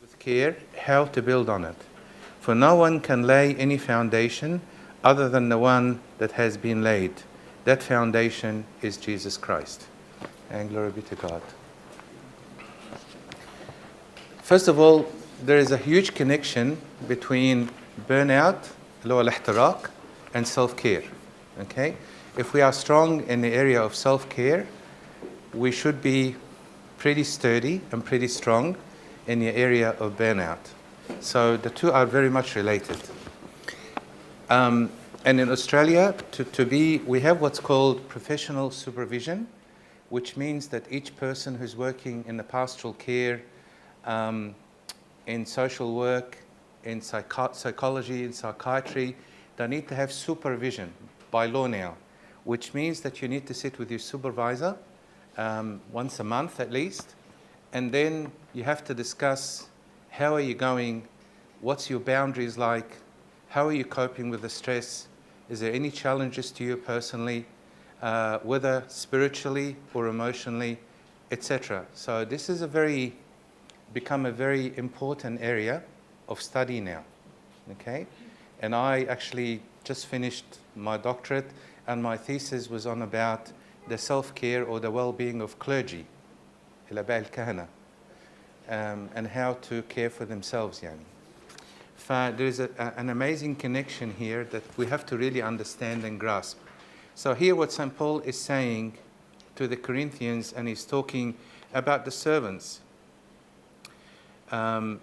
with care how to build on it. For no one can lay any foundation other than the one that has been laid. That foundation is Jesus Christ. And glory be to God. First of all, there is a huge connection between burnout, low al-ihtiraq, and self-care. Okay? If we are strong in the area of self-care, we should be pretty sturdy and pretty strong in the area of burnout. So the two are very much related. And in Australia, we have what's called professional supervision, which means that each person who's working in the pastoral care, in social work, in psychology, in psychiatry, they need to have supervision by law now, which means that you need to sit with your supervisor once a month at least, and then you have to discuss how are you going, what's your boundaries like, how are you coping with the stress, is there any challenges to you personally, whether spiritually or emotionally, etc. So this is become a very important area of study now, okay? And I actually just finished my doctorate, and my thesis was on about the self-care or the well-being of clergy, and how to care for themselves. There is an amazing connection here that we have to really understand and grasp. So here what St. Paul is saying to the Corinthians, and he's talking about the servants. And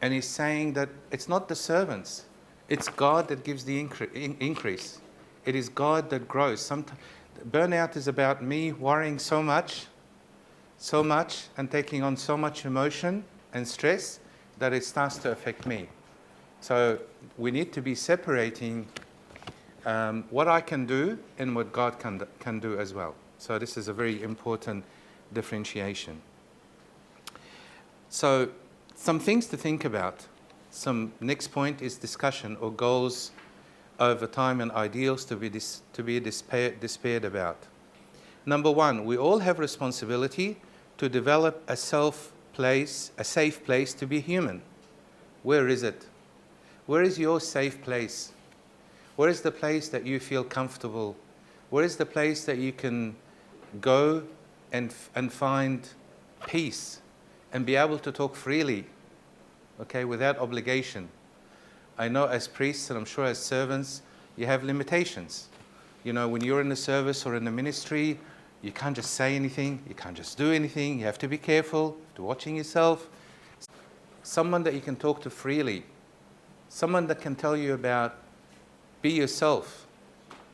he's saying that it's not the servants, it's God that gives the increase. It is God that grows. Burnout is about me worrying so much, and taking on so much emotion and stress that it starts to affect me. So we need to be separating what I can do and what God can do as well. So this is a very important differentiation. So some things to think about. Next point is discussion or goals over time and ideals to be despaired about. Number one, we all have responsibility to develop a safe place to be human. Where is it? Where is your safe place? Where is the place that you feel comfortable? Where is the place that you can go and find peace and be able to talk freely, okay, without obligation? I know as priests, and I'm sure as servants, you have limitations. When you're in the service or in the ministry, you can't just say anything, you can't just do anything, you have to be careful, to watching yourself. Someone that you can talk to freely, someone that can tell you about be yourself,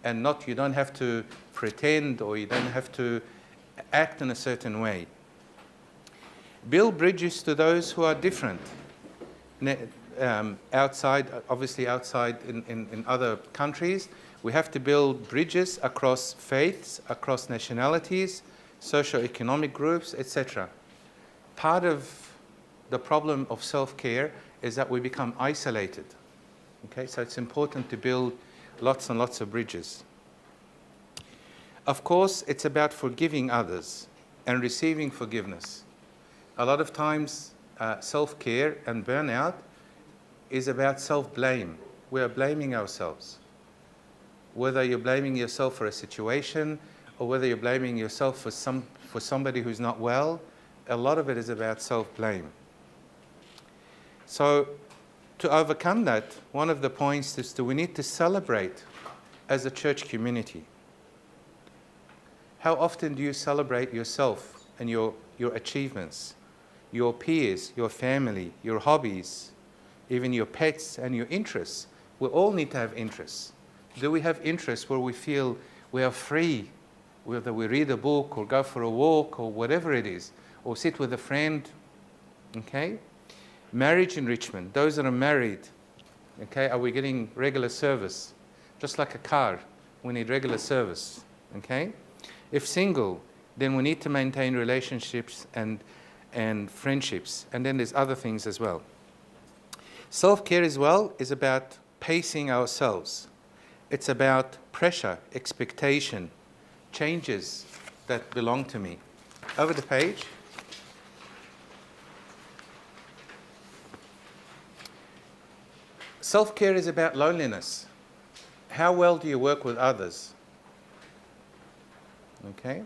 and you don't have to pretend, or you don't have to act in a certain way. Build bridges to those who are different. Outside in other countries, we have to build bridges across faiths, across nationalities, socio-economic groups, etc. Part of the problem of self-care is that we become isolated. Okay, so it's important to build lots and lots of bridges. Of course, it's about forgiving others and receiving forgiveness. A lot of times, self-care and burnout is about self-blame. We are blaming ourselves. Whether you're blaming yourself for a situation or whether you're blaming yourself for somebody who's not well, a lot of it is about self-blame. So to overcome that, one of the points is that we need to celebrate as a church community. How often do you celebrate yourself and your achievements, your peers, your family, your hobbies, even your pets and your interests? We all need to have interests. Do we have interests where we feel we are free, whether we read a book or go for a walk or whatever it is, or sit with a friend? Okay? Marriage enrichment, those that are married, okay, are we getting regular service? Just like a car, we need regular service, okay? If single, then we need to maintain relationships and friendships, and then there's other things as well. Self-care as well is about pacing ourselves. It's about pressure, expectation, changes that belong to me. Over the page. Self-care is about loneliness. How well do you work with others? Okay.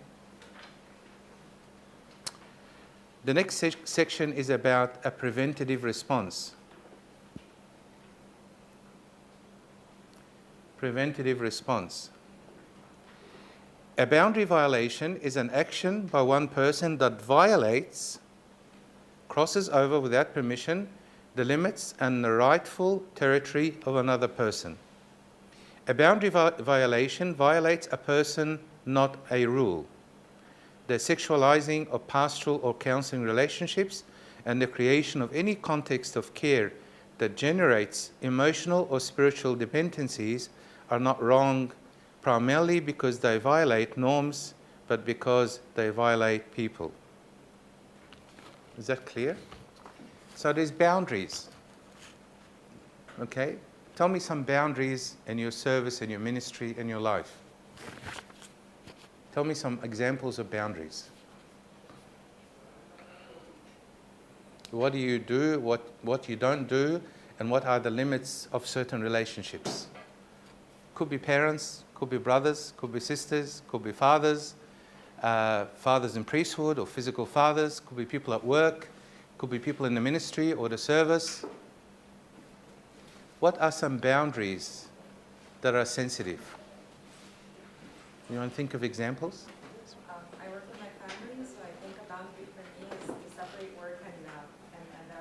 The next section is about a preventative response. Preventative response. A boundary violation is an action by one person that violates, crosses over without permission, the limits and the rightful territory of another person. A boundary violation violates a person, not a rule. The sexualizing of pastoral or counselling relationships and the creation of any context of care that generates emotional or spiritual dependencies are not wrong, primarily because they violate norms, but because they violate people. Is that clear? So there's boundaries. Okay? Tell me some boundaries in your service, in your ministry, in your life. Tell me some examples of boundaries. What do you do, what you don't do, and what are the limits of certain relationships? Could be parents, could be brothers, could be sisters, could be fathers, fathers in priesthood or physical fathers, could be people at work, could be people in the ministry or the service. What are some boundaries that are sensitive? You want to think of examples? I work with my family, so I think a boundary for me is to separate work and our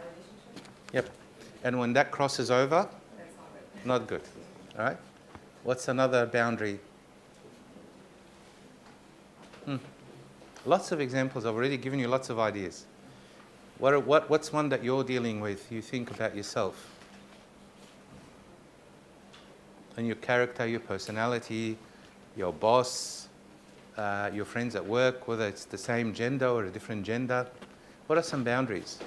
relationship. Yep. And when that crosses over, That's not good. not good. All right? What's another boundary? Lots of examples. I've already given you lots of ideas. What's one that you're dealing with, you think about yourself? And your character, your personality, your boss, your friends at work, whether it's the same gender or a different gender. What are some boundaries?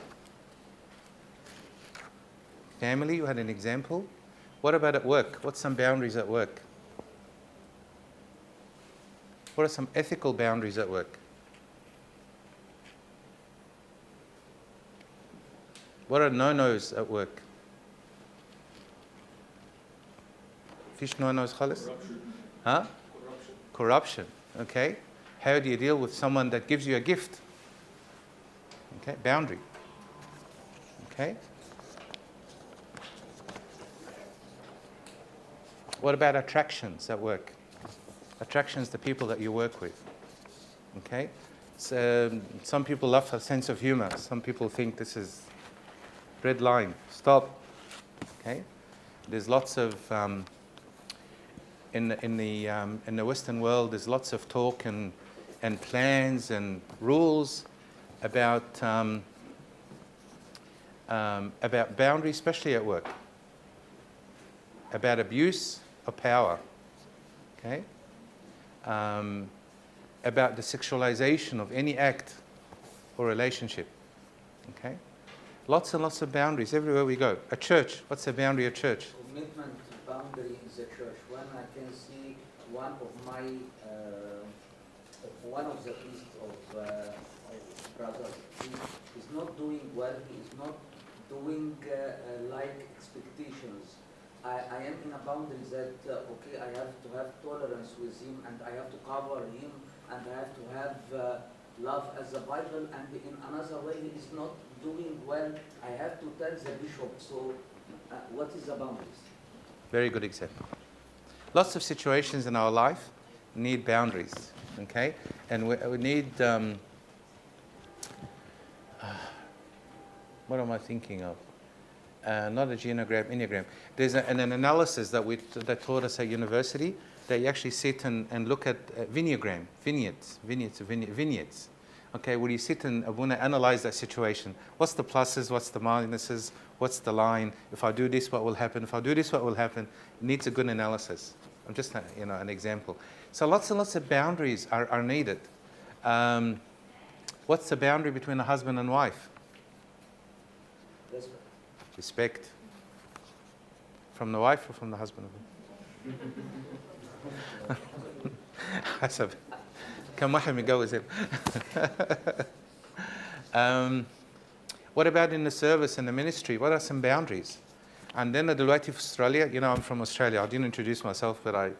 Family, you had an example. What about at work? What's some boundaries at work? What are some ethical boundaries at work? What are no-nos at work? Fish no-nos khalis? Huh? Corruption. Okay. How do you deal with someone that gives you a gift? Okay. Boundary. Okay. What about attractions at work? Attractions to people that you work with. Okay. So, some people love a sense of humor. Some people think this is red line. Stop. Okay. There's lots of in the Western world, there's lots of talk and plans and rules about boundaries, especially at work, about abuse of power, okay, about the sexualization of any act or relationship, okay. Lots and lots of boundaries everywhere we go. A church, what's the boundary of church? Commitment to boundary in the church. When I can see one of the priest of brothers, he is not doing well. He is not doing like expectations. I am in a boundary that okay, I have to have tolerance with him, and I have to cover him, and I have to have love as the Bible. And in another way, he is not doing well. I have to tell the bishop. So, what is the boundaries? Very good example. Lots of situations in our life need boundaries, okay? And we need, what am I thinking of? Not a genogram, enneagram. There's an analysis that taught us at university. They actually sit and look at vignettes. Okay, where you sit and want to analyze that situation. What's the pluses? What's the minuses? What's the line? If I do this, what will happen? If I do this, what will happen? It needs a good analysis. I'm just, an example. So lots and lots of boundaries are needed. What's the boundary between a husband and wife? Respect. From the wife or from the husband? حسب كم واحد متجوز هنا. What about in the service and the ministry? What are some boundaries? عندنا دلوقتي في أستراليا, you know, I'm from Australia. I didn't introduce myself, but I'm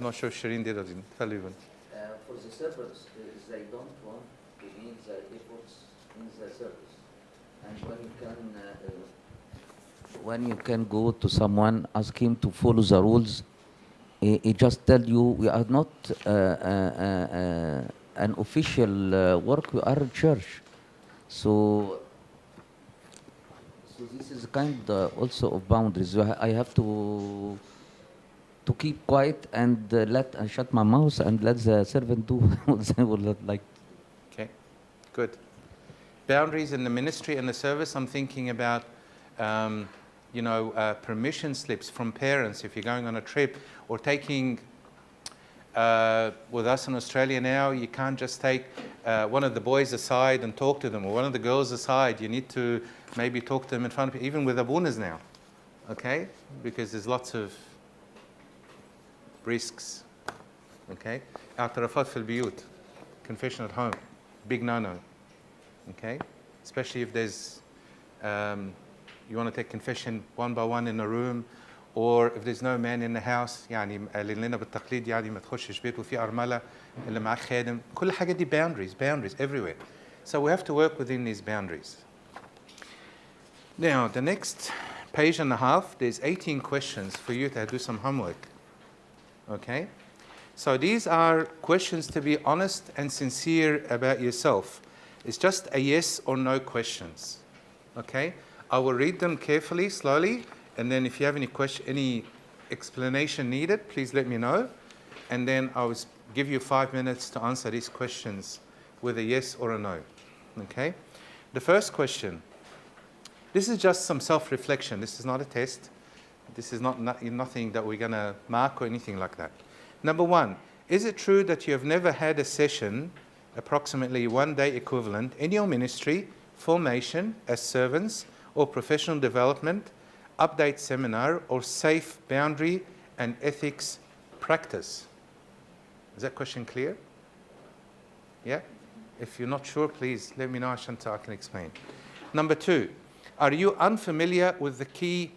not sure Shireen did or didn't. Tell you. For the servers, they don't want to need the efforts in the service. And when you can go to someone, ask him to follow the rules, he just tell you, we are not an official work, we are a church. So this is kind also of boundaries. I have to keep quiet and shut my mouth and let the servant do what they would like. Okay, good. Boundaries in the ministry and the service, I'm thinking about, you know, permission slips from parents if you're going on a trip, or taking, with us in Australia now, you can't just take one of the boys aside and talk to them, or one of the girls aside. You need to maybe talk to them in front of people, even with abunas now, okay? Because there's lots of risks, okay? اعترافات في البيوت, confession at home, big no-no, okay? Especially if there's, you want to take confession one by one in a room, or if there's no man in the house, يعني قال لنا بالتقليد يعني ما تخشش بيت وفي أرملة اللي معاه خادم. كل حاجة دي boundaries everywhere. So we have to work within these boundaries. Now, the next page and a half, there's 18 questions for you to do some homework. Okay? So these are questions to be honest and sincere about yourself. It's just a yes or no questions. Okay? I will read them carefully, slowly, and then if you have any explanation needed, please let me know. And then I will give you 5 minutes to answer these questions with a yes or a no. Okay? The first question. This is just some self-reflection. This is not a test. This is nothing that we're going to mark or anything like that. Number 1, is it true that you have never had a session, approximately 1 day equivalent, in your ministry, formation as servants, or professional development, update seminar, or safe boundary and ethics practice? Is that question clear? Yeah? If you're not sure, please let me know, Ashanta, I can explain. Number 2, are you unfamiliar with the key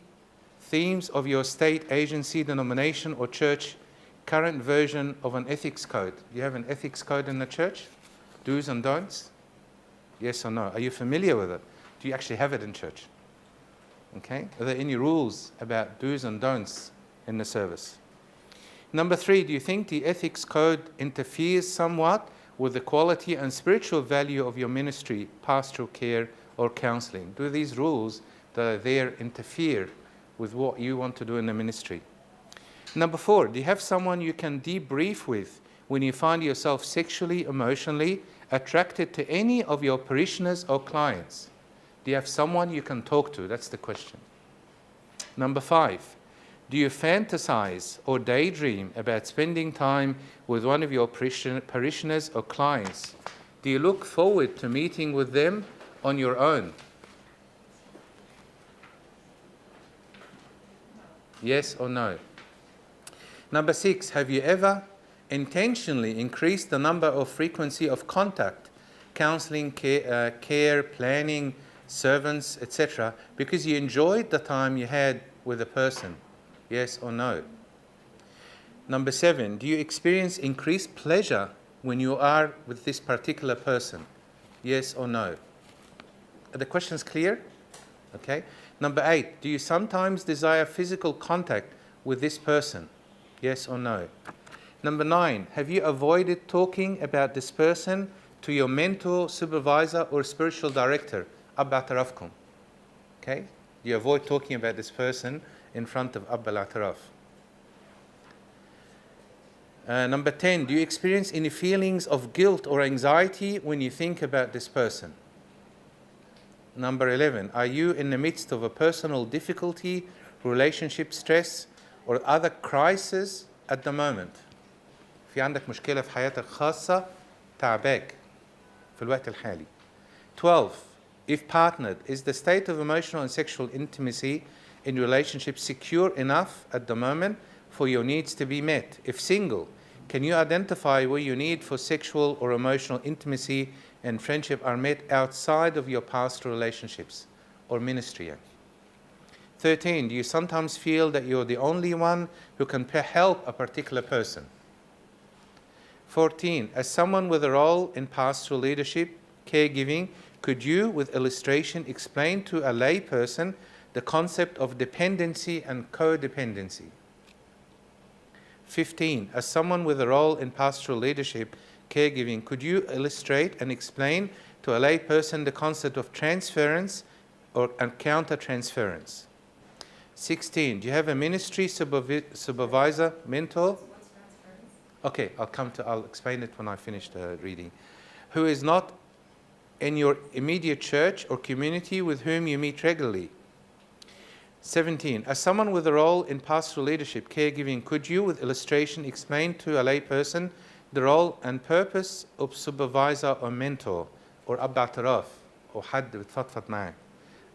themes of your state, agency, denomination, or church current version of an ethics code? Do you have an ethics code in the church? Do's and don'ts? Yes or no? Are you familiar with it? Do you actually have it in church? Okay? Are there any rules about do's and don'ts in the service? Number 3, do you think the ethics code interferes somewhat with the quality and spiritual value of your ministry, pastoral care, or counselling? Do these rules that are there interfere with what you want to do in the ministry? Number 4, do you have someone you can debrief with when you find yourself sexually, emotionally attracted to any of your parishioners or clients? Do you have someone you can talk to? That's the question. Number 5, do you fantasize or daydream about spending time with one of your parishioners or clients? Do you look forward to meeting with them on your own? Yes or no? Number 6, have you ever intentionally increased the number or frequency of contact, counselling, care, planning, servants, etc., because you enjoyed the time you had with a person? Yes or no? Number 7, do you experience increased pleasure when you are with this particular person? Yes or no? Are the questions clear? Okay. Number 8, do you sometimes desire physical contact with this person? Yes or no? Number 9, have you avoided talking about this person to your mentor, supervisor, or spiritual director? Abba Atarafkum. Okay? Do you avoid talking about this person in front of Abba Ataraf? Number 10, do you experience any feelings of guilt or anxiety when you think about this person? Number 11, are you in the midst of a personal difficulty, relationship stress, or other crisis at the moment? في عندك مشكلة في حياتك خاصة تعباك في الوقت الحالي. 12, if partnered, is the state of emotional and sexual intimacy in relationship secure enough at the moment for your needs to be met? If single, can you identify where your need for sexual or emotional intimacy and friendship are met outside of your pastoral relationships or ministry? 13, do you sometimes feel that you're the only one who can help a particular person? 14, as someone with a role in pastoral leadership, caregiving, could you, with illustration, explain to a lay person the concept of dependency and codependency? 15, as someone with a role in pastoral leadership, caregiving, could you illustrate and explain to a lay person the concept of transference and counter-transference? 16, do you have a ministry supervisor, mentor? What's transference? Okay, I'll explain it when I finish the reading. Who is not in your immediate church or community with whom you meet regularly. 17, as someone with a role in pastoral leadership, caregiving, could you, with illustration, explain to a lay person the role and purpose of supervisor or mentor, or Ab Ataraf, or Had بتفضفض معه.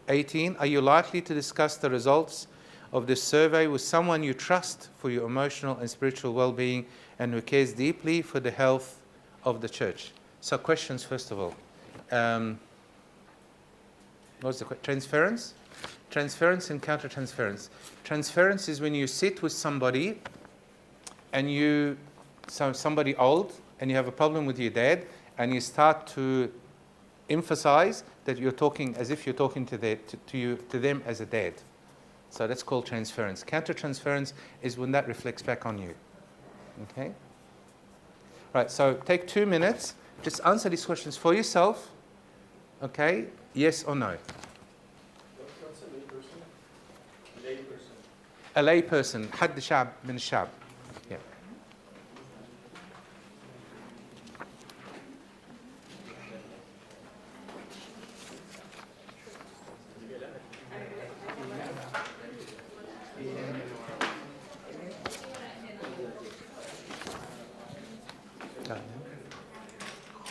18, are you likely to discuss the results of this survey with someone you trust for your emotional and spiritual well-being and who cares deeply for the health of the church? So questions, first of all. What's the question? Transference? Transference and counter-transference. Transference is when you sit with somebody and somebody old, and you have a problem with your dad, and you start to emphasize that you're talking as if you're talking to them as a dad. So that's called transference. Counter-transference is when that reflects back on you. Okay? Right, so take 2 minutes. Just answer these questions for yourself. Okay? Yes or no? What's a lay person? Lay person. A lay person. حد شعب من الشعب. Yeah.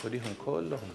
خذيهم كلهم.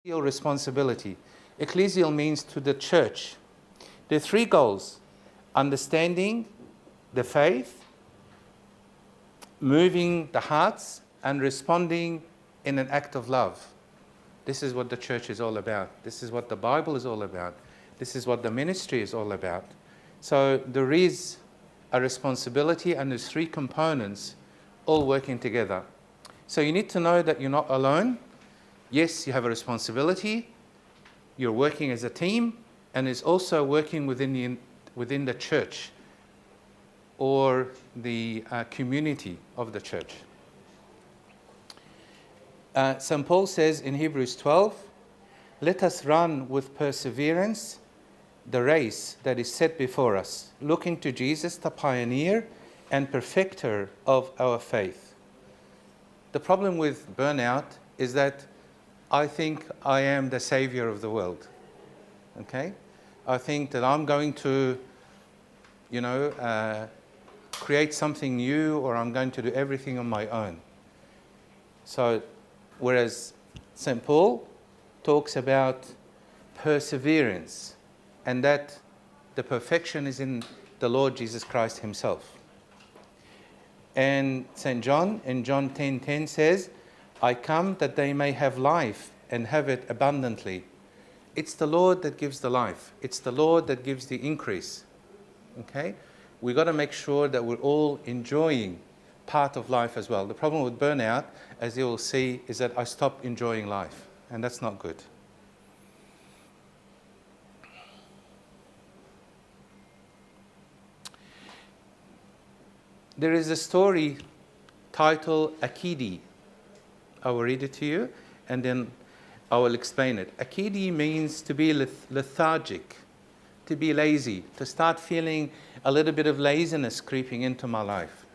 Ecclesial responsibility. Ecclesial means to the church. There are three goals: understanding the faith, moving the hearts, and responding in an act of love. This is what the church is all about. This is what the Bible is all about. This is what the ministry is all about. So there is a responsibility, and there's three components all working together. So you need to know that you're not alone. Yes, you have a responsibility. You're working as a team, and it's also working within the church or the community of the church. St. Paul says in Hebrews 12, "Let us run with perseverance the race that is set before us, looking to Jesus, the pioneer and perfecter of our faith." The problem with burnout is that I think I am the savior of the world. Okay? I think that I'm going to, create something new, or I'm going to do everything on my own. So, whereas St. Paul talks about perseverance, and that the perfection is in the Lord Jesus Christ himself. And St. John in John 10:10 says, "I come that they may have life and have it abundantly." It's the Lord that gives the life. It's the Lord that gives the increase. Okay? We've got to make sure that we're all enjoying part of life as well. The problem with burnout, as you will see, is that I stop enjoying life, and that's not good. There is a story titled Akidi. I will read it to you, and then I will explain it. Akidi means to be lethargic, to be lazy, to start feeling a little bit of laziness creeping into my life.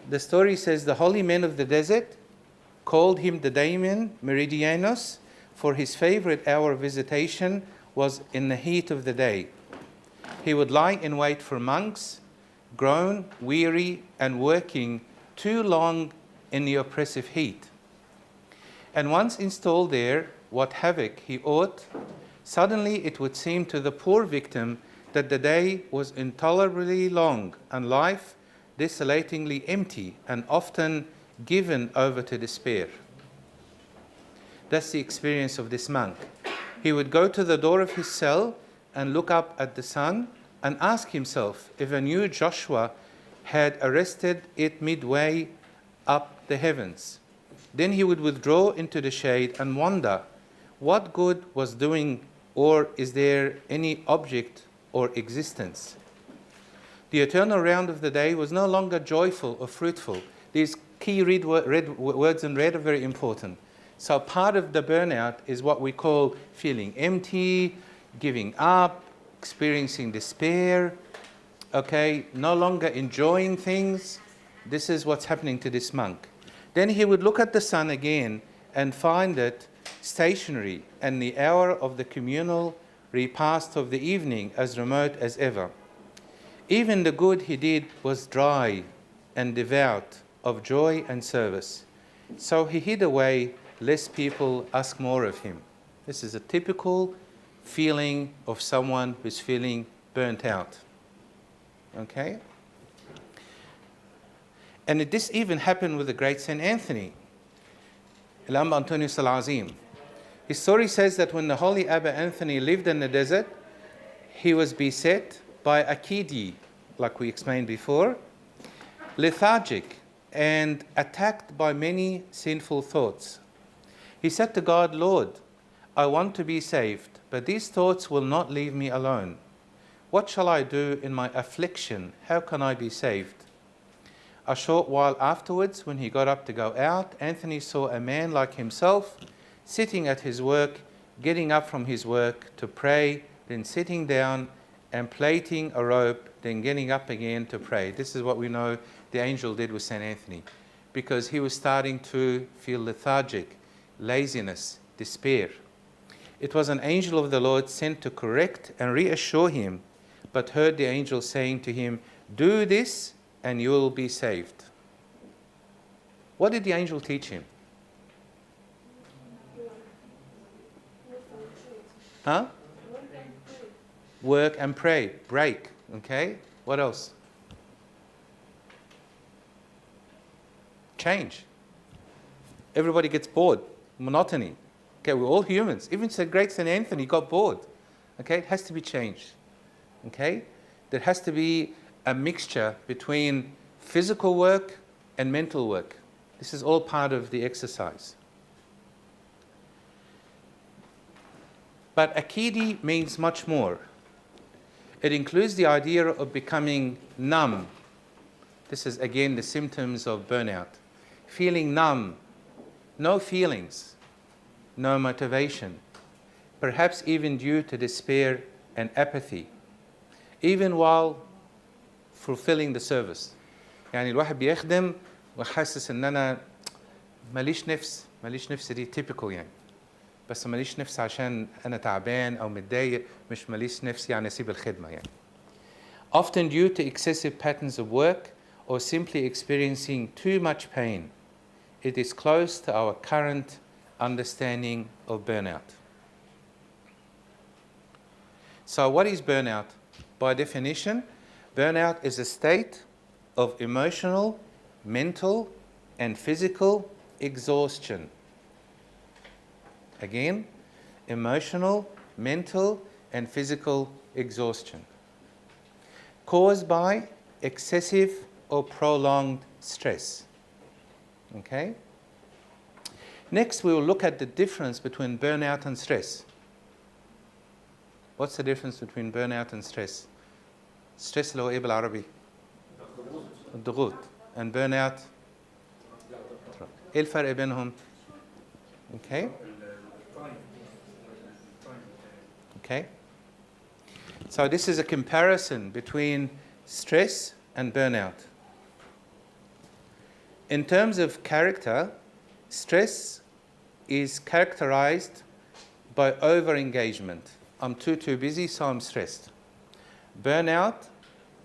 The story says the holy men of the desert called him the Daemon Meridianos, for his favorite hour of visitation was in the heat of the day. He would lie in wait for monks, grown, weary, and working too long in the oppressive heat. And once installed there, what havoc he ought, suddenly it would seem to the poor victim that the day was intolerably long and life desolatingly empty and often given over to despair. That's the experience of this monk. He would go to the door of his cell and look up at the sun and ask himself if a new Joshua had arrested it midway up the heavens. Then he would withdraw into the shade and wonder what good was doing, or is there any object or existence. The eternal round of the day was no longer joyful or fruitful. These key words in red are very important. So part of the burnout is what we call feeling empty, giving up, experiencing despair, okay, no longer enjoying things. This is what's happening to this monk. Then he would look at the sun again and find it stationary, and the hour of the communal repast of the evening as remote as ever. Even the good he did was dry and devout of joy and service. So he hid away lest people ask more of him. This is a typical feeling of someone who's feeling burnt out. Okay? And this even happened with the great St. Anthony, Al-Amba Antonius Al-Azim. His story says that when the holy Abba Anthony lived in the desert, he was beset by Akidi, like we explained before, lethargic and attacked by many sinful thoughts. He said to God, "Lord, I want to be saved, but these thoughts will not leave me alone. What shall I do in my affliction? How can I be saved?" A short while afterwards, when he got up to go out, Anthony saw a man like himself sitting at his work, getting up from his work to pray, then sitting down and plaiting a rope, then getting up again to pray. This is what we know the angel did with St. Anthony, because he was starting to feel lethargic, laziness, despair. It was an angel of the Lord sent to correct and reassure him, but heard the angel saying to him, "Do this and you will be saved." What did the angel teach him? Huh? Work and pray. Break. Okay? What else? Change. Everybody gets bored. Monotony. Okay, we're all humans. Even the great St. Anthony got bored. Okay? It has to be changed. Okay? There has to be a mixture between physical work and mental work. This is all part of the exercise. But akidi means much more. It includes the idea of becoming numb. This is again the symptoms of burnout. Feeling numb, no feelings, no motivation, perhaps even due to despair and apathy, even while fulfilling the service. يعني الواحد بيخدم وحاسس ان انا ماليش نفس دي typical يعني. بس ماليش نفس عشان انا تعبان او متضايق، مش ماليش نفس يعني اسيب الخدمه يعني. Often due to excessive patterns of work or simply experiencing too much pain. It is close to our current understanding of burnout. So what is burnout? By definition, burnout is a state of emotional, mental, and physical exhaustion. Again, emotional, mental, and physical exhaustion caused by excessive or prolonged stress. Okay? Next, we will look at the difference between burnout and stress. What's the difference between burnout and stress? Stress اللي هو ايه بالعربي؟ الضغوط. And burnout? ايه الفرق بينهم؟ Okay? Okay? So this is a comparison between stress and burnout. In terms of character, stress is characterized by over-engagement. I'm too busy, so I'm stressed. Burnout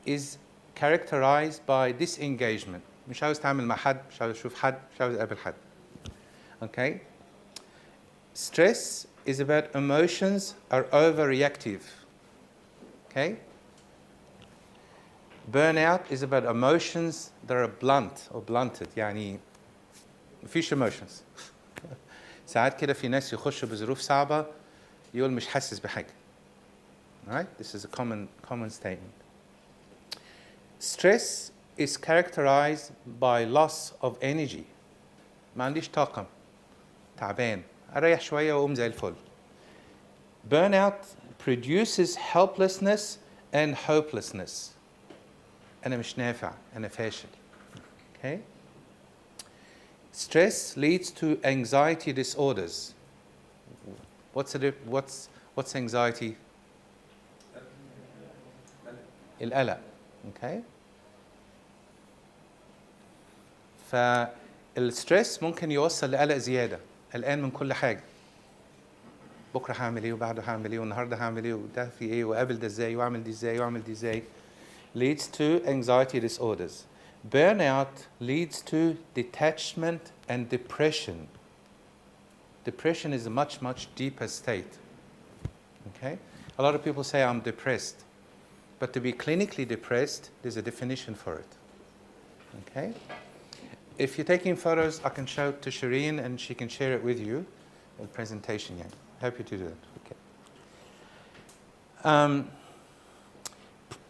is characterized by disengagement. مش عاوز تعمل مع حد، مش عاوز أشوف حد، مش عاوز أقابل حد. Okay? Stress is about emotions are overreactive. Okay? Burnout is about emotions that are blunt or blunted. يعني مفيش emotions. ساعات كده في ناس يخشوا بظروف صعبة يقول مش حاسس بحاجة. Right? This is a common statement. Stress is characterized by loss of energy. ما عنديش طاقة. تعبان. أريح شوية وأقوم زي الفل. Burnout produces helplessness and hopelessness. أنا مش نافع. أنا فاشل. Okay? Stress leads to anxiety disorders. What's anxiety? القلق. Okay? فالستريس ممكن يوصل لقلق زيادة. قلقان من كل حاجة. بكرة هعمل ايه وبعده هعمل ايه والنهارده هعمل ايه وده في ايه وقابل ده ازاي واعمل دي ازاي واعمل دي ازاي. Leads to anxiety disorders. Burnout leads to detachment and depression. Depression is a much deeper state. Okay? A lot of people say I'm depressed. But to be clinically depressed, there's a definition for it. Okay? If you're taking photos, I can show it to Shireen and she can share it with you. The presentation, yeah. Happy to do that. Okay.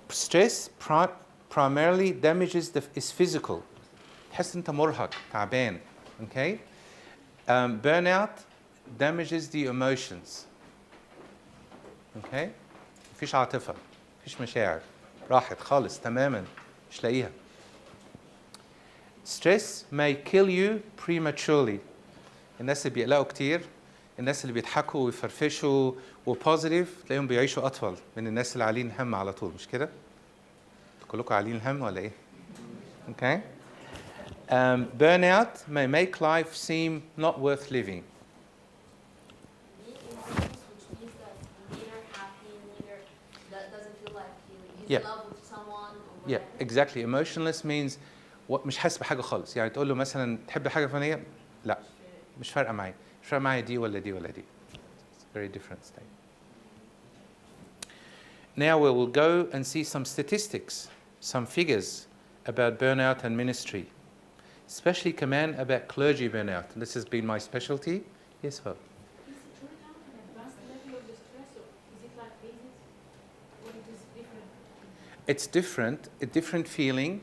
Stress primarily damages is physical. تحس أنت مرهق تعبان. Okay. Burnout damages the emotions. Okay. مفيش عاطفة. مفيش مشاعر. راحت خالص تماما. مش لاقيها. Stress may kill you prematurely. الناس اللي بيقلقوا كتير، الناس اللي بيضحكوا ويفرفشوا وبوزيتيف تلاقيهم بيعيشوا أطول من الناس اللي عالين هم على طول، مش كده؟ كلكم عالين هم ولا إيه؟ Okay. Burnout may make life seem not worth living. Being intense, which means that neither happy, neither that doesn't feel like he's in love with someone or whatever. Yeah, exactly. Emotionless means مش حاسس بحاجة خالص. يعني تقول له مثلا تحب حاجة فلانية؟ لا. مش فارقة معي. مش فارقة معي دي ولا دي ولا دي. It's a very different state. Now we will go and see some statistics, some figures about burnout and ministry, especially command about clergy burnout. This has been my specialty. Yes, sir. Is burnout an advanced level of distress, or is it like basic, or it is different? It's different, a different feeling,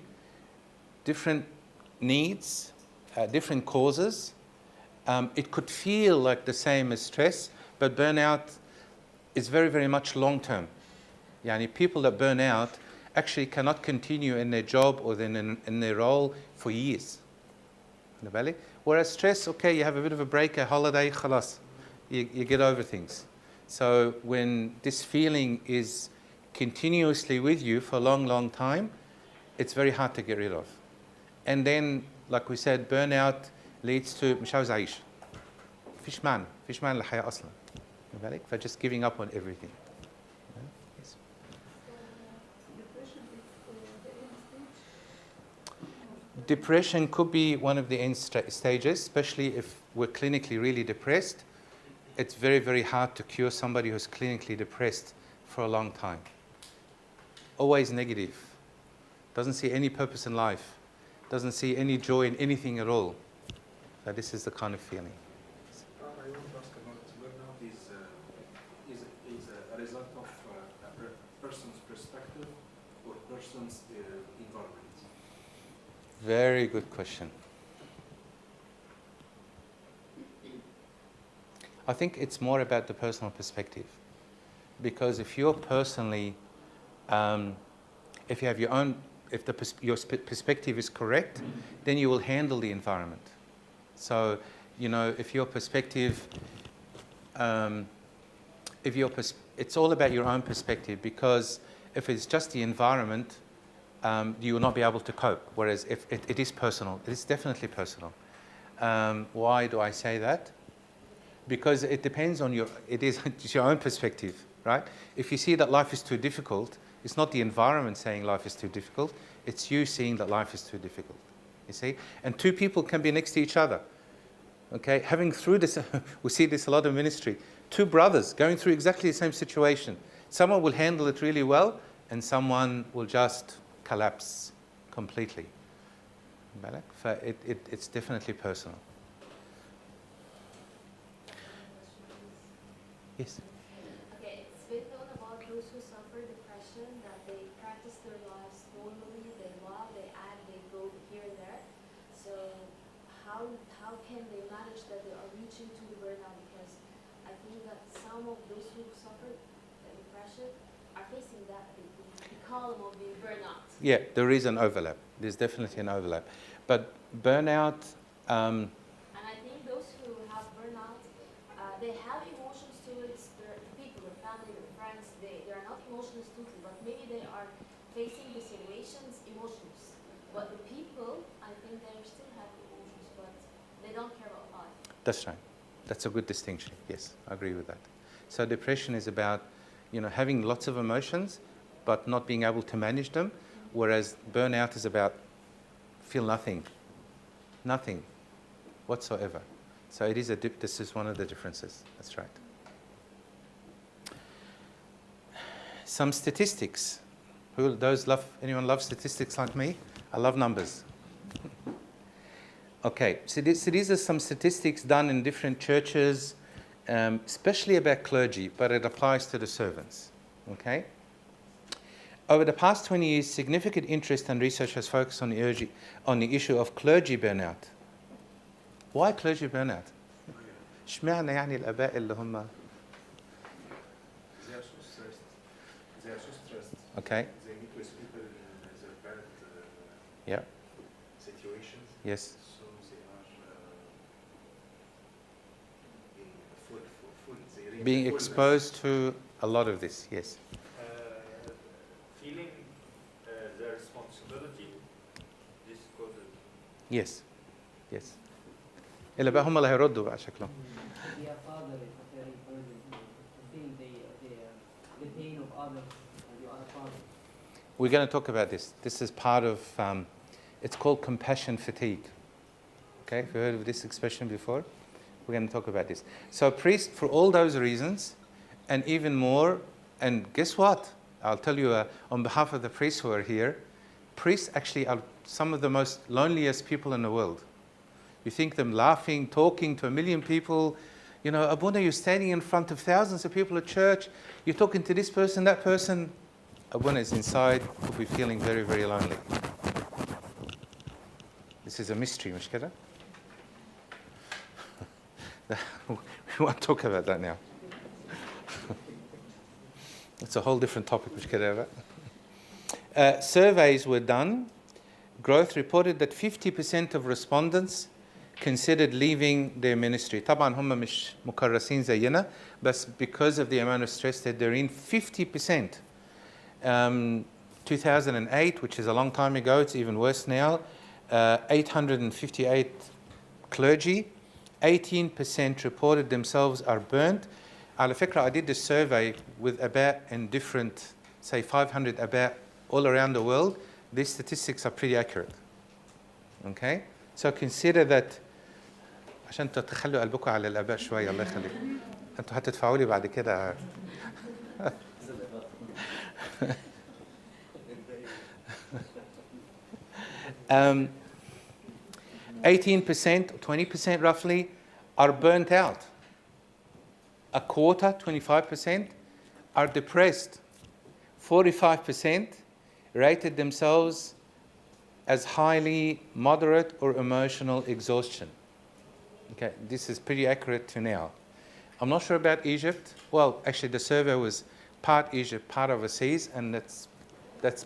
different needs, different causes. It could feel like the same as stress, but burnout is very, very much long-term. Yani people that burn out actually cannot continue in their job or in their role for years. Whereas stress, okay, you have a bit of a break, a holiday, khalas, you get over things. So when this feeling is continuously with you for a long, long time, it's very hard to get rid of. And then, like we said, burnout leads to مش عاوز أعيش. فيش معنى الحياة أصلا. For just giving up on everything. Yes. Depression could be one of the end stages, especially if we're clinically really depressed. It's very, very hard to cure somebody who's clinically depressed for a long time. Always negative. Doesn't see any purpose in life. Doesn't see any joy in anything at all. So this is the kind of feeling. I want to ask about burnout is a result of a person's perspective or person's environment? Very good question. I think it's more about the personal perspective. Because if you're personally, if you have your own, if your perspective is correct, then you will handle the environment. So, you know, if your perspective, it's all about your own perspective, because if it's just the environment, you will not be able to cope. Whereas if it is personal, it is definitely personal. Why do I say that? Because it depends on it's your own perspective, right? If you see that life is too difficult, it's not the environment saying life is too difficult, it's you seeing that life is too difficult, you see? And two people can be next to each other, okay? Having through this, we see this a lot in ministry, two brothers going through exactly the same situation. Someone will handle it really well, and someone will just collapse completely. It's definitely personal. Yes? Okay, it's been known about those who suffer depression that they practice their lives normally, they love, they act, they go here and there. So how can they manage that they are reaching to the burnout? Because I think that some of those who suffer depression are facing that the column of the burnout. Yeah, there is an overlap. There's definitely an overlap. But burnout... and I think those who have burnout, they have emotions towards their people, their family, their friends. They are not emotional students, but maybe they are facing the situations emotions. But the people, I think they still have emotions, but they don't care about life. That's right. That's a good distinction. Yes, I agree with that. So depression is about, you know, having lots of emotions, but not being able to manage them, whereas burnout is about feel nothing whatsoever. So it is this is one of the differences. That's right. Some statistics. Anyone love statistics like me? I love numbers. Okay, so these are some statistics done in different churches, especially about clergy, but it applies to the servants. Okay? Over the past 20 years, significant interest and research has focused on the issue of clergy burnout. Why clergy burnout? اشمعنى يعني الآباء اللي هم They are so stressed. They are so stressed. Okay. They meet with people in their bad Yeah. situations. Yes. So they are being Being exposed to a lot of this. Yes. Feeling their responsibility, this causes. Yes. Yes. الآباء هم اللي هيردوا بقى شكلهم. Their father is a very burden. I think the pain of others and the other father. We're going to talk about this. This is part of, it's called compassion fatigue. Okay, have you heard of this expression before? We're going to talk about this. So priest, for all those reasons, and even more, and guess what? I'll tell you on behalf of the priests who are here, priests actually are some of the most loneliest people in the world. You think them laughing, talking to 1 million people. You know, Abuna, you're standing in front of thousands of people at church. You're talking to this person, that person. Abuna is inside, will be feeling very, very lonely. This is a mystery, مش كده? We won't talk about that now. It's a whole different topic, مش كده بقى? Surveys were done. Growth reported that 50% of respondents considered leaving their ministry. طبعا هم مش مكرسين زينا, but because of the amount of stress that they're in, 50%. 2008, which is a long time ago, it's even worse now, 858 clergy, 18% reported themselves are burnt. على فكرة, I did this survey with Aba in different, say 500 Aba all around the world. These statistics are pretty accurate. Okay? So consider that. عشان تخلوا قلبكم على الآباء شوية, الله يخليك. أنتوا هتدفعوا لي بعد كده. 18%, 20% roughly, are burnt out. A quarter, 25%, are depressed. 45% rated themselves as highly moderate or emotional exhaustion. Okay, this is pretty accurate to now. I'm not sure about Egypt. Well, actually, the survey was part Egypt, part overseas, and that's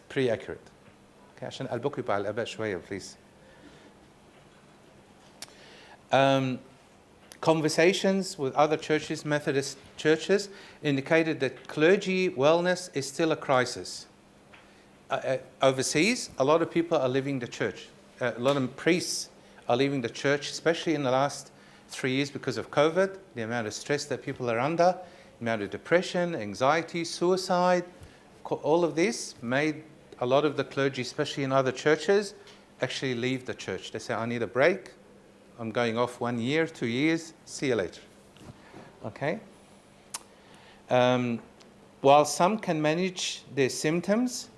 pretty accurate. Okay, عشان قلبكم يبقى على الآباء شوية, please. Conversations with other churches, Methodist churches, indicated that clergy wellness is still a crisis. Overseas, a lot of people are leaving the church. A lot of priests are leaving the church, especially in the last 3 years because of COVID, the amount of stress that people are under, the amount of depression, anxiety, suicide. All of this made a lot of the clergy, especially in other churches, actually leave the church. They say, I need a break. I'm going off 1 year, 2 years. See you later. Okay? While some can manage their symptoms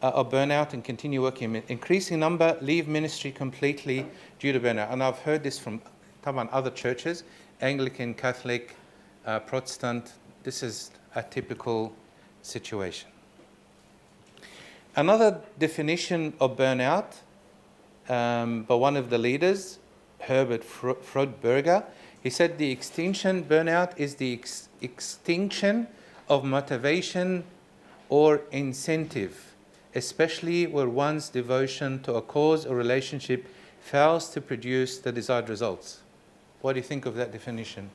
of burnout and continue working, an increasing number leave ministry completely due to burnout. And I've heard this from other churches, Anglican, Catholic, Protestant. This is a typical situation. Another definition of burnout by one of the leaders, Herbert Freudberger, he said the burnout is the extinction of motivation or incentive, especially where one's devotion to a cause or relationship fails to produce the desired results. What do you think of that definition?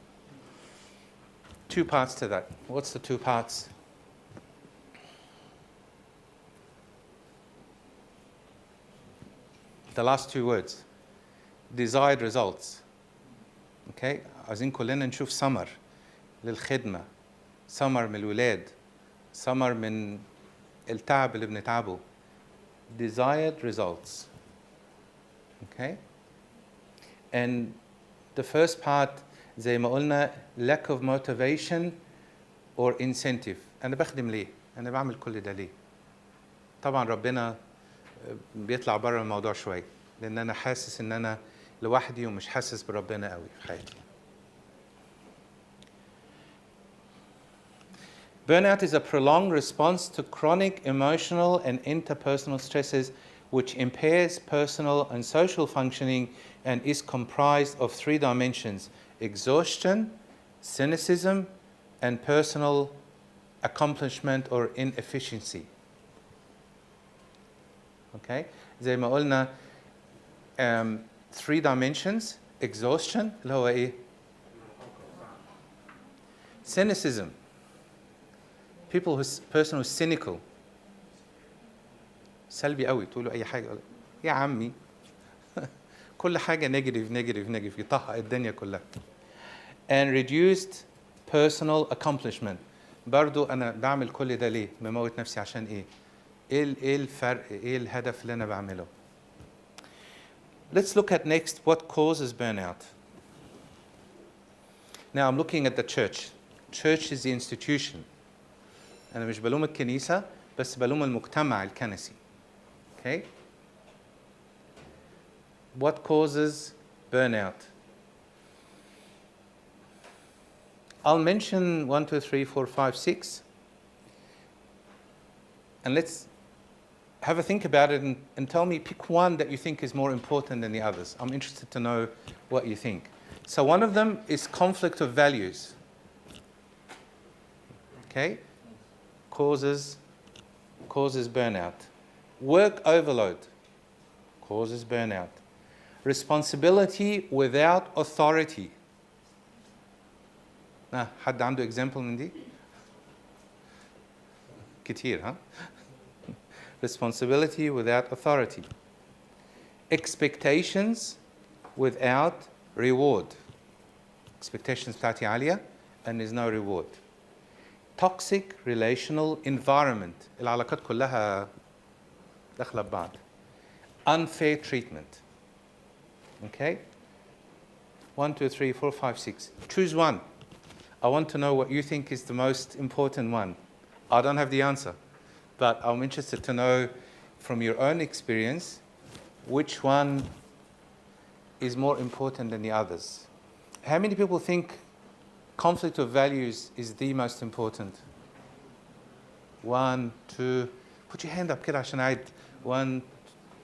2 parts to that. What's the 2 parts? The last 2 words. Desired results. Okay? عايزين كلنا نشوف ثمر للخدمة, ثمر من الولاد, ثمر من التعب اللي بنتعبه. Desired results. Okay? And the first part, زي ما قلنا, lack of motivation or incentive. أنا بخدم ليه؟ أنا بعمل كل ده ليه؟ طبعا ربنا بيطلع بره الموضوع شوي, لأن أنا حاسس إن أنا لوحدي ومش حاسس بربنا قوي في حياتي. Burnout is a prolonged response to chronic emotional and interpersonal stresses which impairs personal and social functioning and is comprised of 3 dimensions: exhaustion, cynicism, and personal accomplishment or inefficiency. Okay? زي ما قلنا 3 dimensions: exhaustion, اللي هو ايه؟ cynicism. Person who's cynical. سلبي قوي, تقولوا اي حاجه يا عمي كل حاجه نيجاتيف يطهق الدنيا كلها. And reduced personal accomplishment. برضو انا بعمل كل ده ليه؟ بموت نفسي عشان ايه؟ ايه الفرق؟ ايه الهدف اللي انا بعمله؟ Let's look at next what causes burnout. Now I'm looking at the church. Church is the institution. أنا مش بلوم الكنيسة, بس بلوم المجتمع الكنسي. Okay? What causes burnout? I'll mention 1, 2, 3, 4, 5, 6. And let's have a think about it and tell me, pick one that you think is more important than the others. I'm interested to know what you think. So one of them is conflict of values. Okay? Causes burnout. Work overload causes burnout. Responsibility without authority. حد عنده example من دي؟ كتير ها؟ Responsibility without authority. Expectations without reward. Expectations بتاعتي عالية and there's no reward. Toxic relational environment. العلاقات كلها داخلة ببعض. Unfair treatment. Okay? 1, 2, 3, 4, 5, 6. Choose one. I want to know what you think is the most important one. I don't have the answer, but I'm interested to know from your own experience which one is more important than the others. How many people think conflict of values is the most important? 1, 2, put your hand up كده عشان أعد. 1,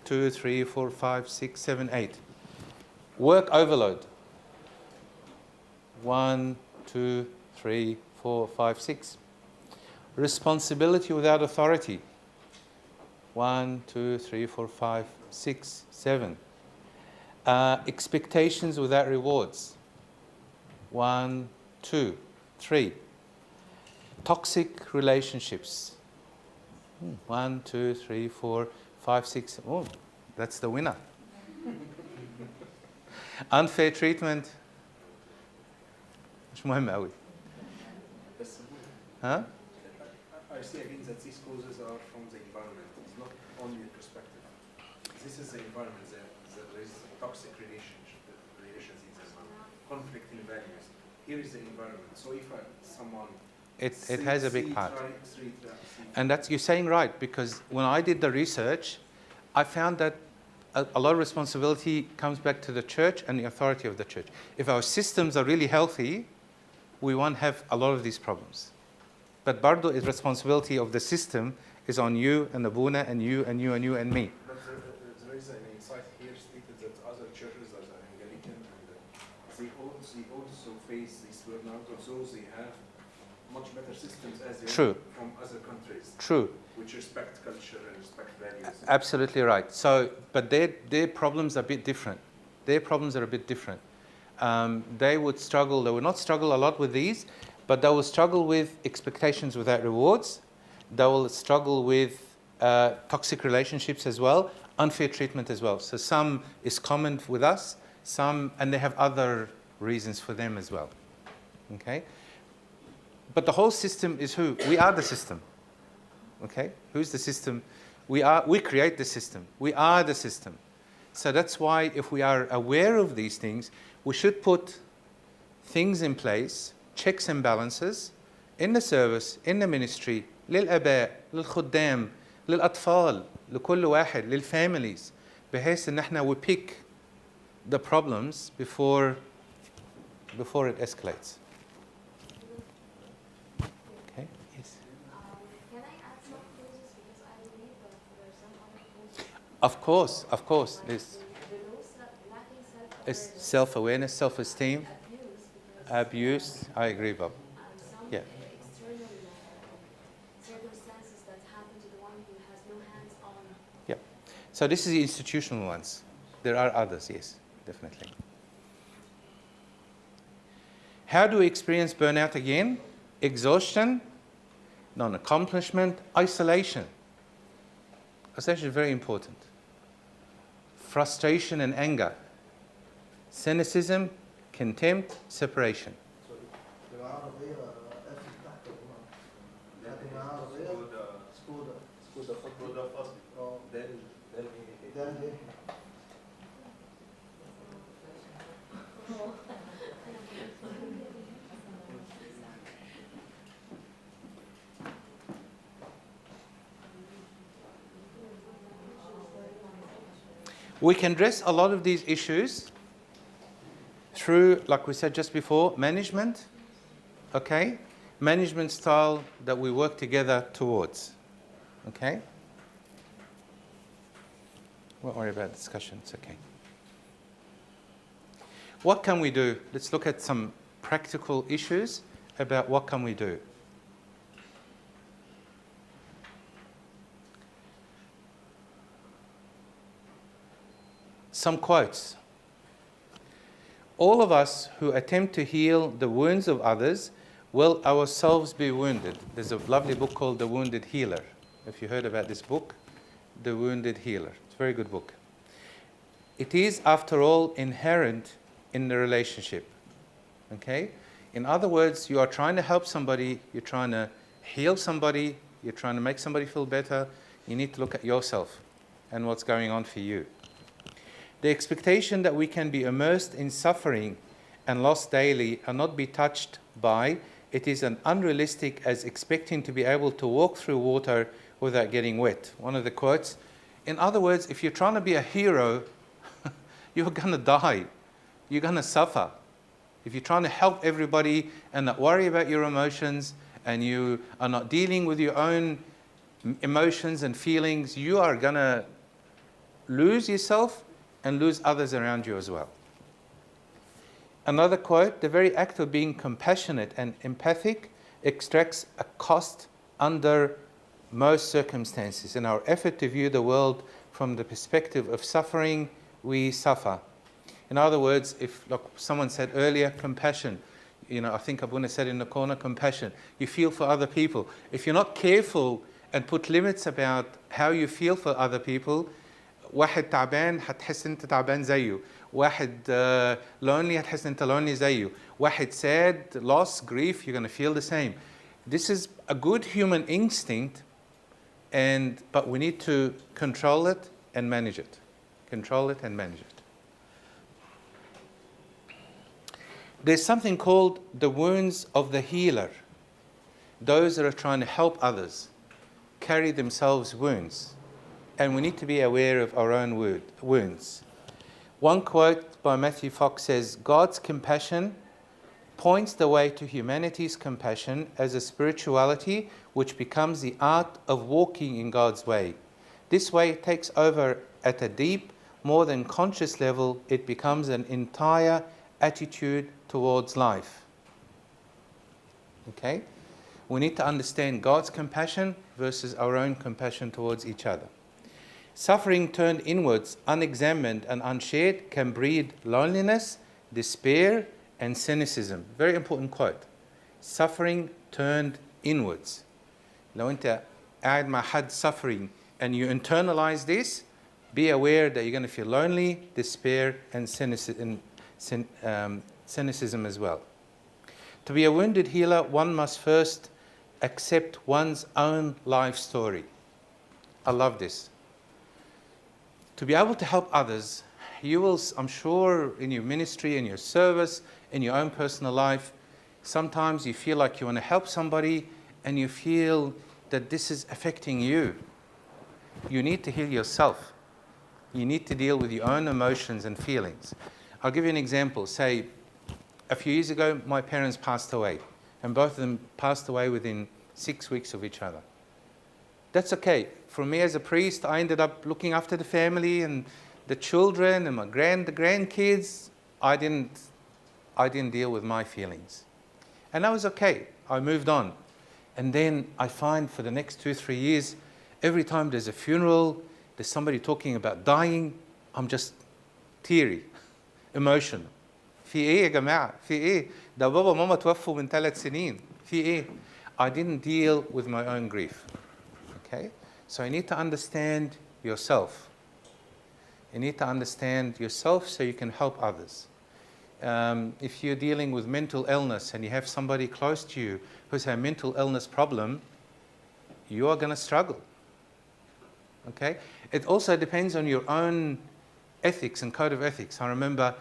2, 3, 4, 5, 6, 7, 8. Work overload. 1, 2, 3, 4, 5, 6. Responsibility without authority. 1, 2, 3, 4, 5, 6, 7. Expectations without rewards. 1, 2, 3. Toxic relationships. 1, 2, 3, 4, 5, 6. Oh, that's the winner. Unfair treatment. مش مهم قوي. Huh? I see again that these causes are from the environment. It's not only the perspective. This is the environment. There is toxic relations in the conflict in values. Here is the environment. So if someone It has a big part. And that's, you're saying right, because when I did the research, I found that a lot of responsibility comes back to the church and the authority of the church. If our systems are really healthy, we won't have a lot of these problems. But bardo is responsibility of the system is on you and Abuna and you and you and you and me. But there is an insight here stated that other churches, as are Anglican, and they also face this burnout, although they have much better systems as they True. From other countries. True. Which respect culture and respect values. Absolutely right. So, but their problems are a bit different. Their problems are a bit different. They would not struggle a lot with these, but they will struggle with expectations without rewards. They will struggle with toxic relationships as well, unfair treatment as well. So some is common with us, and they have other reasons for them as well. Okay? But the whole system is who? We are the system. Okay? Who's the system? We create the system. We are the system. So that's why if we are aware of these things, we should put things in place, checks and balances, in the service, in the ministry, للآباء, للخدام, للأطفال, لكل واحد, للfamilies, بحيث إن احنا we pick the problems before it escalates. Okay? Yes. Can I add some causes, because I believe that there are some other causes. Of course. There's Lacking self-awareness, self-esteem, abuse. I agree, Bob. And some Yeah. external circumstances that happen to the one who has no hands on. Yeah. So this is the institutional ones. There are others, yes, definitely. How do we experience burnout again? Exhaustion, non-accomplishment, isolation. Isolation is very important. Frustration and anger. Cynicism, contempt, separation. We can address a lot of these issues through, like we said just before, management, okay? Management style that we work together towards, okay? Won't worry about discussion, it's okay. What can we do? Let's look at some practical issues about what can we do. Some quotes. All of us who attempt to heal the wounds of others will ourselves be wounded. There's a lovely book called The Wounded Healer. If you heard about this book, The Wounded Healer. It's a very good book. It is, after all, inherent in the relationship. Okay? In other words, you are trying to help somebody, you're trying to heal somebody, you're trying to make somebody feel better. You need to look at yourself and what's going on for you. The expectation that we can be immersed in suffering and loss daily and not be touched by it is as unrealistic as expecting to be able to walk through water without getting wet. One of the quotes. In other words, if you're trying to be a hero, you're going to die. You're going to suffer. If you're trying to help everybody and not worry about your emotions and you are not dealing with your own emotions and feelings, you are going to lose yourself and lose others around you as well. Another quote, the very act of being compassionate and empathic extracts a cost under most circumstances. In our effort to view the world from the perspective of suffering, we suffer. In other words, if, like someone said earlier, compassion. You know, I think Abuna said in the corner, compassion. You feel for other people. If you're not careful and put limits about how you feel for other people, واحد تعبان هتحس انت تعبان زيه. واحد lonely هتحس انت lonely زيه. واحد sad, loss, grief, you're going to feel the same. This is a good human instinct, but we need to control it and manage it. Control it and manage it. There's something called the wounds of the healer. Those that are trying to help others carry themselves wounds. And we need to be aware of our own wounds. One quote by Matthew Fox says, God's compassion points the way to humanity's compassion as a spirituality which becomes the art of walking in God's way. This way takes over at a deep, more than conscious level. It becomes an entire attitude towards life. Okay? We need to understand God's compassion versus our own compassion towards each other. Suffering turned inwards, unexamined and unshared, can breed loneliness, despair, and cynicism. Very important quote. Suffering turned inwards. لو أنت قاعد مع حد suffering and you internalize this, be aware that you're going to feel lonely, despair, and cynicism as well. To be a wounded healer, one must first accept one's own life story. I love this. To be able to help others, you will, I'm sure, in your ministry, in your service, in your own personal life, sometimes you feel like you want to help somebody and you feel that this is affecting you. You need to heal yourself. You need to deal with your own emotions and feelings. I'll give you an example. Say, a few years ago, my parents passed away, and both of them passed away within 6 weeks of each other. That's okay. For me as a priest, I ended up looking after the family and the children and the grandkids. I didn't deal with my feelings. And that was okay. I moved on. And then I find for the next 2-3 years, every time there's a funeral, there's somebody talking about dying, I'm just teary, emotional. في ايه يا جماعة؟ في ايه؟ ده بابا وماما توفوا من 3 سنين. في ايه؟ I didn't deal with my own grief. Okay? So you need to understand yourself. You need to understand yourself so you can help others. If you're dealing with mental illness and you have somebody close to you who's had a mental illness problem, you are going to struggle. Okay? It also depends on your own ethics and code of ethics. I remember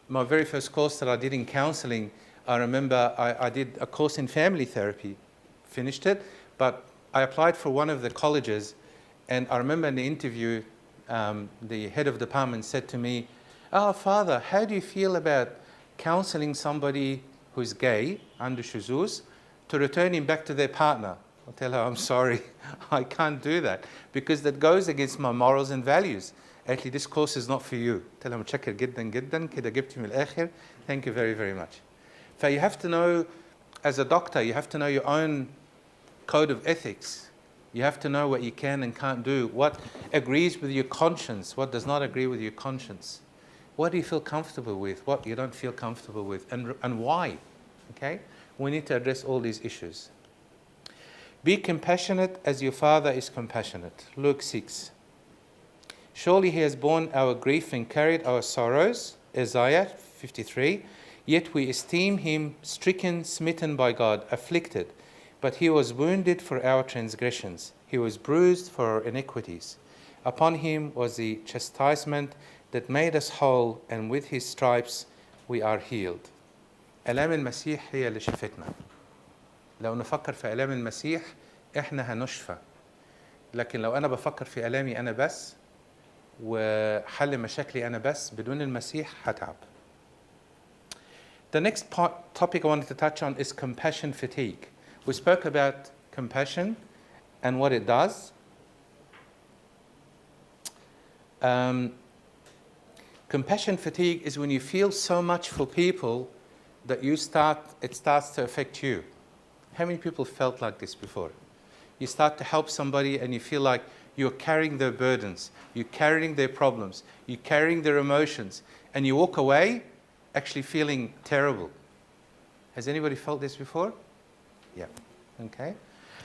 my very first course that I did in counselling, I remember I did a course in family therapy, finished it, but I applied for one of the colleges, and I remember in the interview, the head of department said to me, "Oh, Father, how do you feel about counseling somebody who's gay, under shuzuz, to return him back to their partner?" I'll tell her, "I'm sorry, I can't do that, because that goes against my morals and values. Actually, this course is not for you." Tell them, "متشكر جدا جدا كده جبتي من الآخر. Thank you very, very much." So you have to know, as a doctor, you have to know your own code of ethics. You have to know what you can and can't do, what agrees with your conscience, what does not agree with your conscience. What do you feel comfortable with, what you don't feel comfortable with, and why? Okay? We need to address all these issues. Be compassionate as your Father is compassionate. Luke 6. Surely he has borne our grief and carried our sorrows. Isaiah 53. Yet we esteem him stricken, smitten by God, afflicted. But he was wounded for our transgressions. He was bruised for our iniquities. Upon him was the chastisement that made us whole, and with his stripes we are healed. آلام المسيح هي اللي شفتنا. لو نفكر في آلام المسيح إحنا هنشفى. لكن لو أنا بفكر في آلامي أنا بس وحل مشاكلي أنا بس بدون المسيح هتعب. The next topic I wanted to touch on is compassion fatigue. We spoke about compassion and what it does. Compassion fatigue is when you feel so much for people that it starts to affect you. How many people felt like this before? You start to help somebody and you feel like you're carrying their burdens, you're carrying their problems, you're carrying their emotions, and you walk away actually feeling terrible. Has anybody felt this before? Yeah. Okay.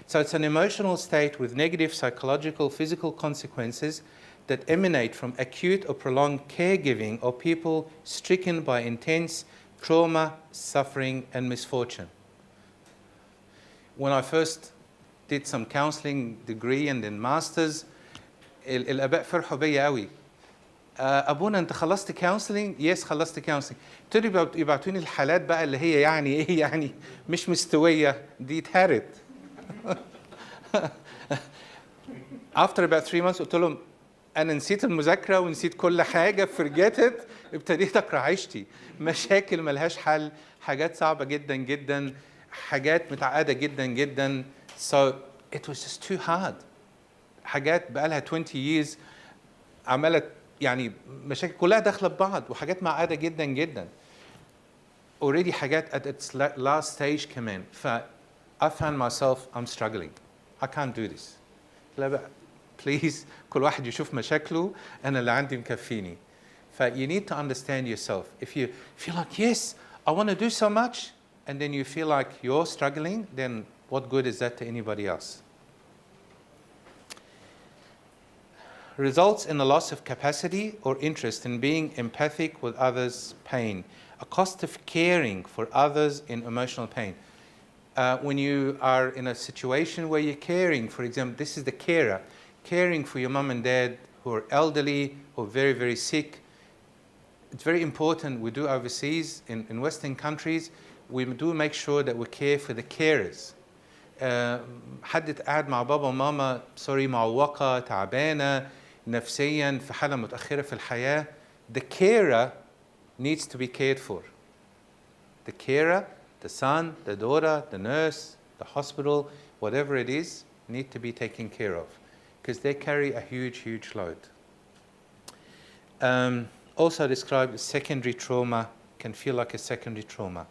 So it's an emotional state with negative psychological, physical consequences that emanate from acute or prolonged caregiving of people stricken by intense trauma, suffering, and misfortune. When I first did some counselling degree and then masters, الآباء فرحوا بيا قوي. أبونا أنت خلصت counseling؟ Yes خلصت counseling. ابتدوا يبعتوني الحالات بقى اللي هي يعني إيه يعني مش مستوية دي اتهرت. After about 3 months قلت لهم أنا نسيت المذاكرة ونسيت كل حاجة forget it. ابتديت أقرأ عيشتي مشاكل ملهاش حل حاجات صعبة جدا جدا حاجات متعقدة جدا جدا. So it was just too hard. حاجات بقى لها 20 years عملت يعني مشاكل كلها داخله ببعض وحاجات معقده جدا جدا. Already حاجات at its last stage كمان. I found myself I'm struggling. I can't do this. لا بقى please كل واحد يشوف مشاكله أنا اللي عندي مكفيني. You need to understand yourself. If you feel like yes I want to do so much and then you feel like you're struggling, then what good is that to anybody else? Results in a loss of capacity or interest in being empathic with others' pain. A cost of caring for others in emotional pain. When you are in a situation where you're caring, for example, this is the carer, caring for your mom and dad who are elderly or very, very sick. It's very important we do overseas, in Western countries, we do make sure that we care for the carers. حد قاعد مع بابا وماما سوري معوقة تعبانة نفسيا في حالة متأخرة في الحياة. The carer needs to be cared for. The carer, the son, the daughter, the nurse, the hospital, whatever it is, need to be taken care of because they carry a huge, huge load. Also described as secondary trauma, can feel like a secondary trauma.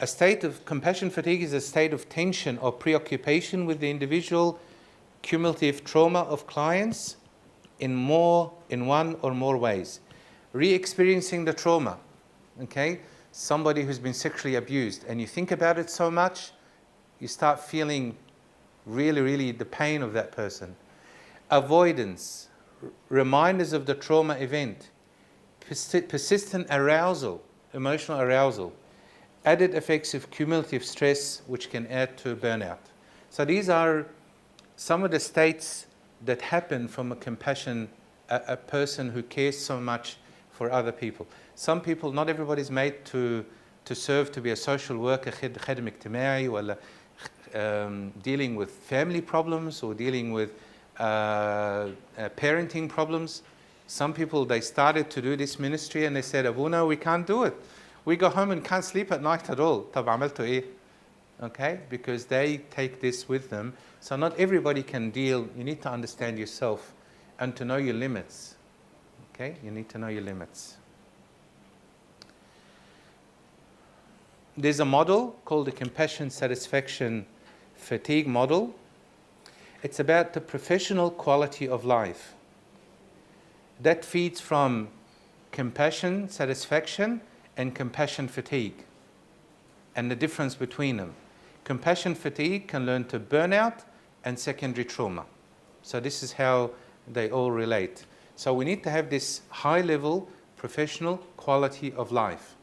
A state of compassion fatigue is a state of tension or preoccupation with the individual cumulative trauma of clients in one or more ways. Re-experiencing the trauma, okay? Somebody who's been sexually abused and you think about it so much, you start feeling really, really the pain of that person. Avoidance, reminders of the trauma event, persistent arousal, emotional arousal, added effects of cumulative stress which can add to burnout. So these are some of the states that happen from a compassion, a person who cares so much for other people. Some people, not everybody's made to serve to be a social worker, خادم اجتماعي ولا dealing with family problems or dealing with parenting problems. Some people, they started to do this ministry and they said, Abuna, we can't do it. We go home and can't sleep at night at all. طب عملتوا إيه? Okay, because they take this with them. So not everybody can deal. You need to understand yourself and to know your limits. Okay, you need to know your limits. There's a model called the compassion, satisfaction, fatigue model. It's about the professional quality of life. That feeds from compassion, satisfaction, and compassion fatigue, and the difference between them. Compassion fatigue can learn to burnout and secondary trauma. So this is how they all relate. So we need to have this high-level professional quality of life.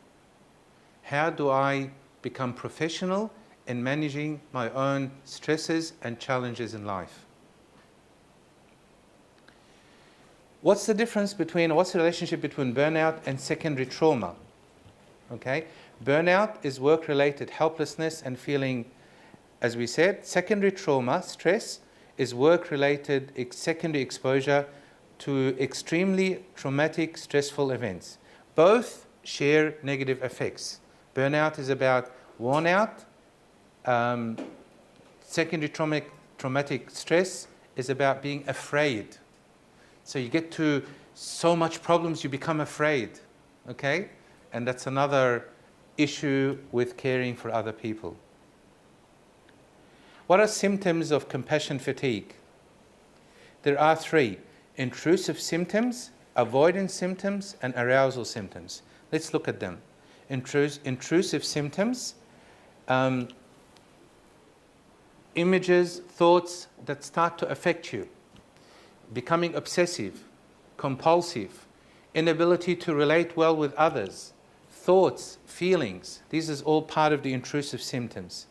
How do I become professional in managing my own stresses and challenges in life? What's the relationship between burnout and secondary trauma? Okay, burnout is work-related helplessness and feeling, as we said. Secondary trauma, stress, is work-related secondary exposure to extremely traumatic, stressful events. Both share negative effects. Burnout is about worn out. Secondary traumatic stress is about being afraid. So you get to so much problems, you become afraid. Okay? And that's another issue with caring for other people. What are symptoms of compassion fatigue? There are three: intrusive symptoms, avoidance symptoms, and arousal symptoms. Let's look at them. Intrusive symptoms, images, thoughts that start to affect you, becoming obsessive, compulsive, inability to relate well with others, thoughts, feelings. This is all part of the intrusive symptoms.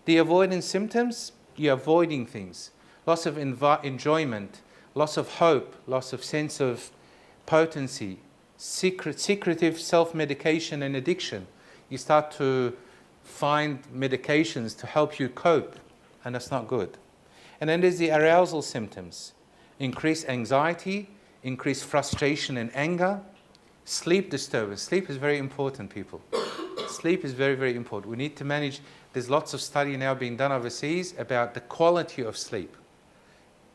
The avoidance symptoms, you're avoiding things, loss of enjoyment, loss of hope, loss of sense of potency, secretive self-medication and addiction. You start to find medications to help you cope, and that's not good. And then there's the arousal symptoms: increased anxiety, increased frustration and anger, sleep disturbance. Sleep is very important, people. Sleep is very, very important. We need to manage. There's lots of study now being done overseas about the quality of sleep.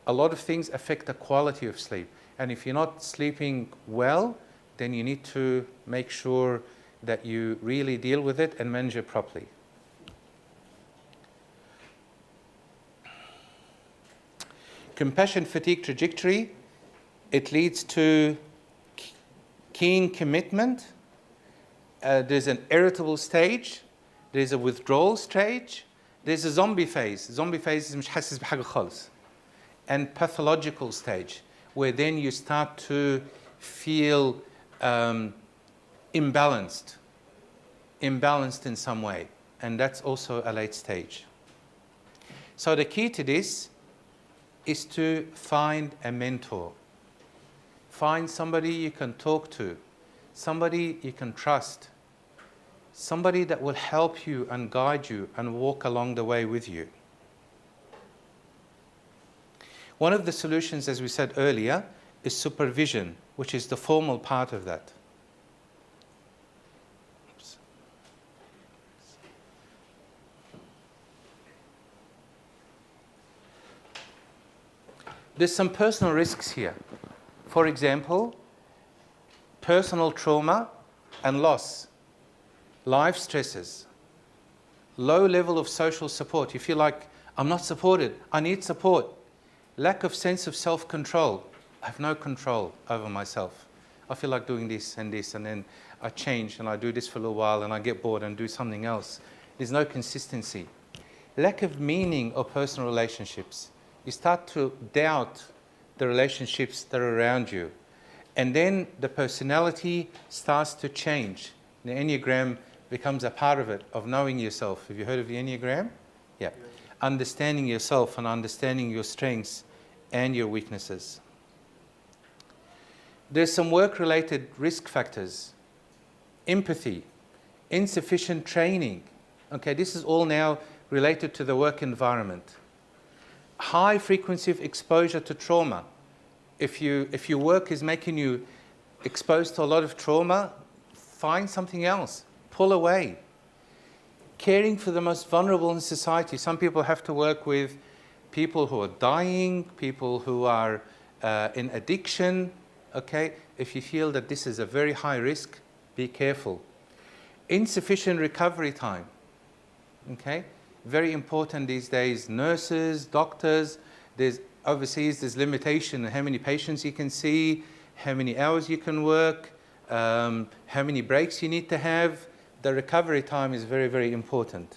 A lot of things affect the quality of sleep. And if you're not sleeping well, then you need to make sure that you really deal with it and manage it properly. Compassion fatigue trajectory, it leads to keen commitment. There's an irritable stage. There's a withdrawal stage. There's a zombie phase. Zombie phase is مش حاسس بحاجة خالص. And pathological stage, where then you start to feel imbalanced in some way. And that's also a late stage. So the key to this is to find a mentor. Find somebody you can talk to, somebody you can trust, somebody that will help you and guide you and walk along the way with you. One of the solutions, as we said earlier, is supervision, which is the formal part of that. There's some personal risks here. For example, personal trauma and loss, life stresses, low level of social support. You feel like, I'm not supported, I need support. Lack of sense of self-control. I have no control over myself. I feel like doing this, and then I change and I do this for a little while and I get bored and do something else. There's no consistency. Lack of meaning of personal relationships. You start to doubt the relationships that are around you. And then the personality starts to change. The Enneagram becomes a part of it, of knowing yourself. Have you heard of the Enneagram? Yeah. Understanding yourself and understanding your strengths and your weaknesses. There's some work-related risk factors. Empathy, insufficient training. Okay, this is all now related to the work environment. high frequency of exposure to trauma. If your work is making you exposed to a lot of trauma, find something else. Pull away. Caring for the most vulnerable in society. Some people have to work with people who are dying, people who are in addiction. Okay? If you feel that this is a very high risk, be careful. Insufficient recovery time. Okay? Very important these days. Nurses, doctors, overseas there's limitation on how many patients you can see, how many hours you can work, how many breaks you need to have. The recovery time is very, very important.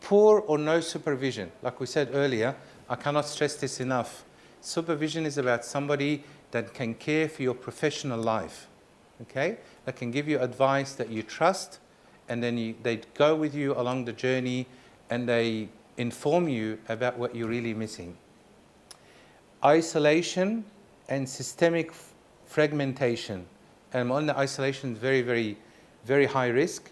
Poor or no supervision. Like we said earlier, I cannot stress this enough. Supervision is about somebody that can care for your professional life, okay? That can give you advice that you trust, and then they go with you along the journey and they inform you about what you're really missing. Isolation and systemic fragmentation. And on the isolation is very, very, very high risk.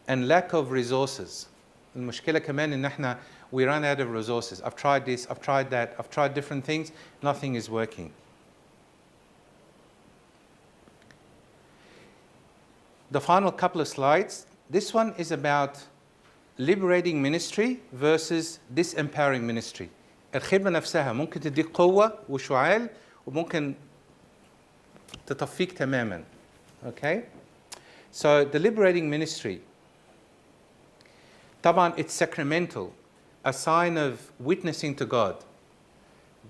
And lack of resources. المشكلة كمان إن إحنا we run out of resources. I've tried this, I've tried that, I've tried different things, nothing is working. The final couple of slides. This one is about liberating ministry versus disempowering ministry. الخدمة نفسها ممكن تديك قوة وشعال وممكن تطفيك تماما. Okay? So the liberating ministry, طبعا it's sacramental, a sign of witnessing to God.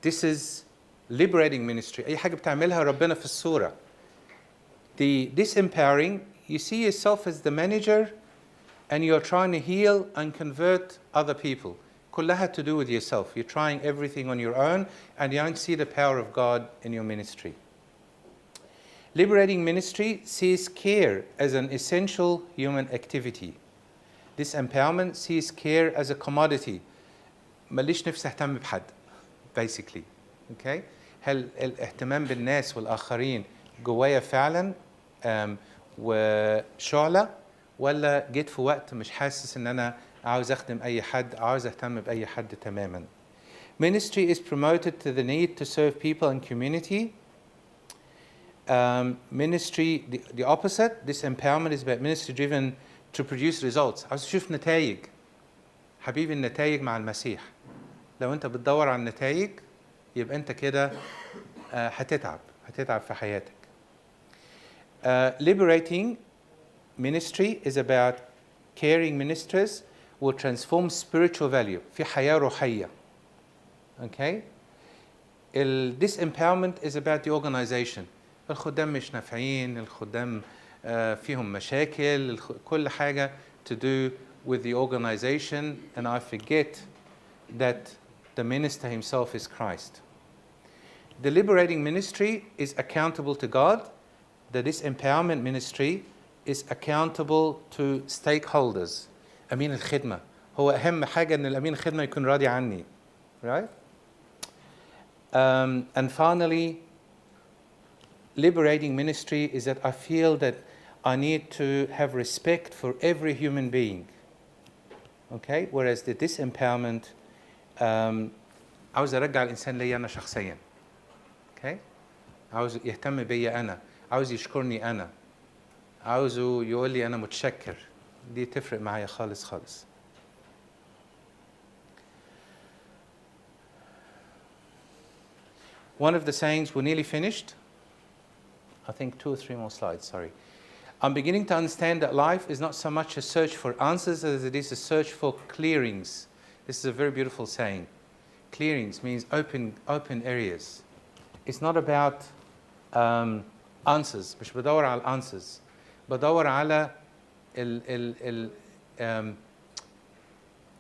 This is liberating ministry. أي حاجة بتعملها ربنا في الصورة. The disempowering, you see yourself as the manager and you're trying to heal and convert other people. كلها to do with yourself. You're trying everything on your own and you don't see the power of God in your ministry. Liberating ministry sees care as an essential human activity. This empowerment sees care as a commodity. ماليش نفسي اهتم بحد, basically. Okay? هل الاهتمام بالناس والآخرين جوايا فعلا وشعلة, ولا جيت في وقت مش حاسس ان انا عاوز اخدم اي حد, عاوز اهتم باي حد تماما. Ministry is promoted to the need to serve people and community. Ministry, the opposite, this empowerment is about ministry driven to produce results. عاوز اشوف نتائج. حبيبي النتائج مع المسيح. لو انت بتدور على النتائج يبقى انت كده هتتعب في حياتك. Liberating ministry is about caring ministers will transform spiritual value. في حياة روحية. Okay? Disempowerment is about the organization. الخدام مش نافعين, الخدام فيهم مشاكل, كل حاجة to do with the organization, and I forget that the minister himself is Christ. The liberating ministry is accountable to God. The disempowerment ministry is accountable to stakeholders. أمين الخدمة. هو أهم حاجة إن الأمين الخدمة يكون راضي عني. Right? And finally, liberating ministry is that I feel that I need to have respect for every human being. Okay? Whereas the disempowerment, عاوز أرجع الإنسان لي أنا شخصيا. Okay? عاوز يهتم بيا أنا. عاوز يشكرني أنا. عاوزه يقول لي أنا متشكر. دي تفرق معايا خالص خالص. One of the sayings, we're nearly finished. I think 2 or 3 more slides, sorry. I'm beginning to understand that life is not so much a search for answers as it is a search for clearings. This is a very beautiful saying. Clearings means open areas. It's not about answers. مش بدور على answers. بدور على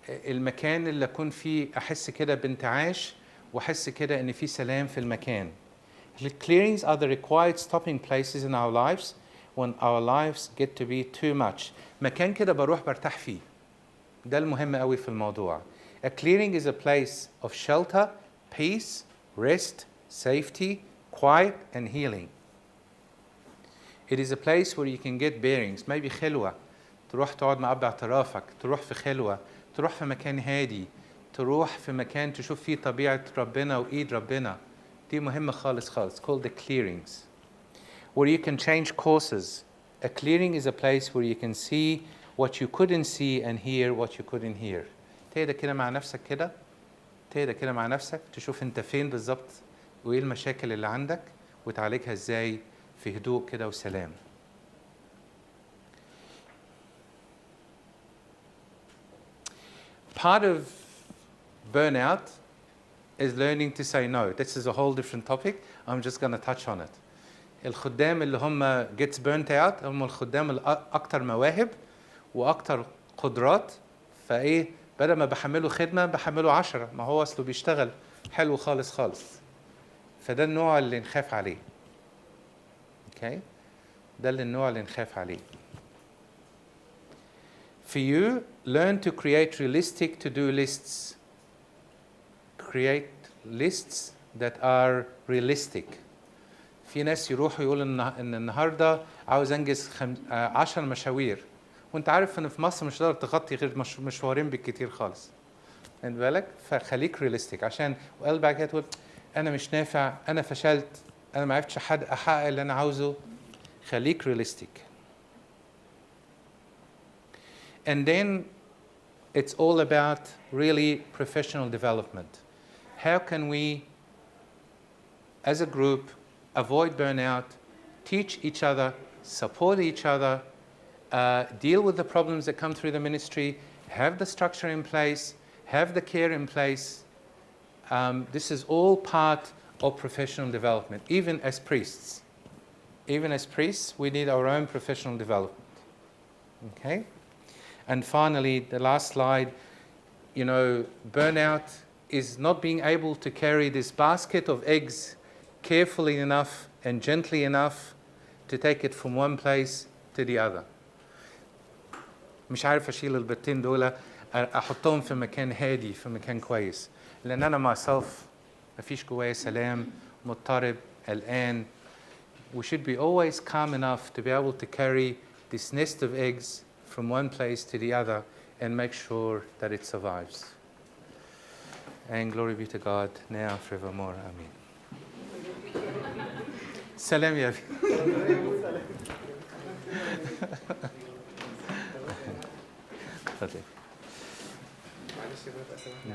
المكان اللي أكون فيه أحس كده بانتعاش وأحس كده إن في سلام في المكان. The clearings are the required stopping places in our lives when our lives get to be too much. مكان كده بروح برتاح فيه. ده المهم قوي في الموضوع. A clearing is a place of shelter, peace, rest, safety, quiet, and healing. It is a place where you can get bearings. Maybe خلوة. تروح تقعد مع أب اعترافك. تروح في خلوة. تروح في مكان هادي. تروح في مكان تشوف فيه طبيعة ربنا وإيد ربنا. دي مهمة خالص خالص. Called the clearings, where you can change courses. A clearing is a place where you can see what you couldn't see and hear what you couldn't hear. تهدى كده مع نفسك كده. تهدى كده مع نفسك تشوف انت فين بالظبط وايه المشاكل اللي عندك وتعالجها ازاي في هدوء كده وسلام. Part of burnout is learning to say no. This is a whole different topic. I'm just going to touch on it. الخدام اللي هم gets burnt out هم الخدام الأكثر مواهب وأكثر قدرات. فإيه بدل ما بحمله خدمة بحمله 10. ما هو أصله بيشتغل حلو خالص خالص. فده النوع اللي نخاف عليه. Okay? ده النوع اللي نخاف عليه. For you, learn to create realistic to-do lists. Create lists that are realistic. في ناس يروحوا يقولوا إن النهارده عاوز أنجز 10 مشاوير. وأنت عارف إن في مصر مش هتقدر تغطي غير مشوارين بالكتير خالص. خد بالك؟ فخليك realistic عشان وقال بعد كده تقول أنا مش نافع، أنا فشلت، أنا ما عرفتش أحقق اللي أنا عاوزه. خليك realistic. And then it's all about really professional development. How can we, as a group, avoid burnout, teach each other, support each other, deal with the problems that come through the ministry, have the structure in place, have the care in place. This is all part of professional development, even as priests. Even as priests, we need our own professional development. Okay? And finally, the last slide, you know, burnout is not being able to carry this basket of eggs carefully enough and gently enough to take it from one place to the other. مش عارف أشيل البيضتين دول أحطهم في مكان هادي في مكان كويس لأن أنا myself مفيش جوايا سلام مضطرب قلقان. We should be always calm enough to be able to carry this nest of eggs from one place to the other and make sure that it survives. And glory be to God now forevermore. Amen. Salam ya. تفضل.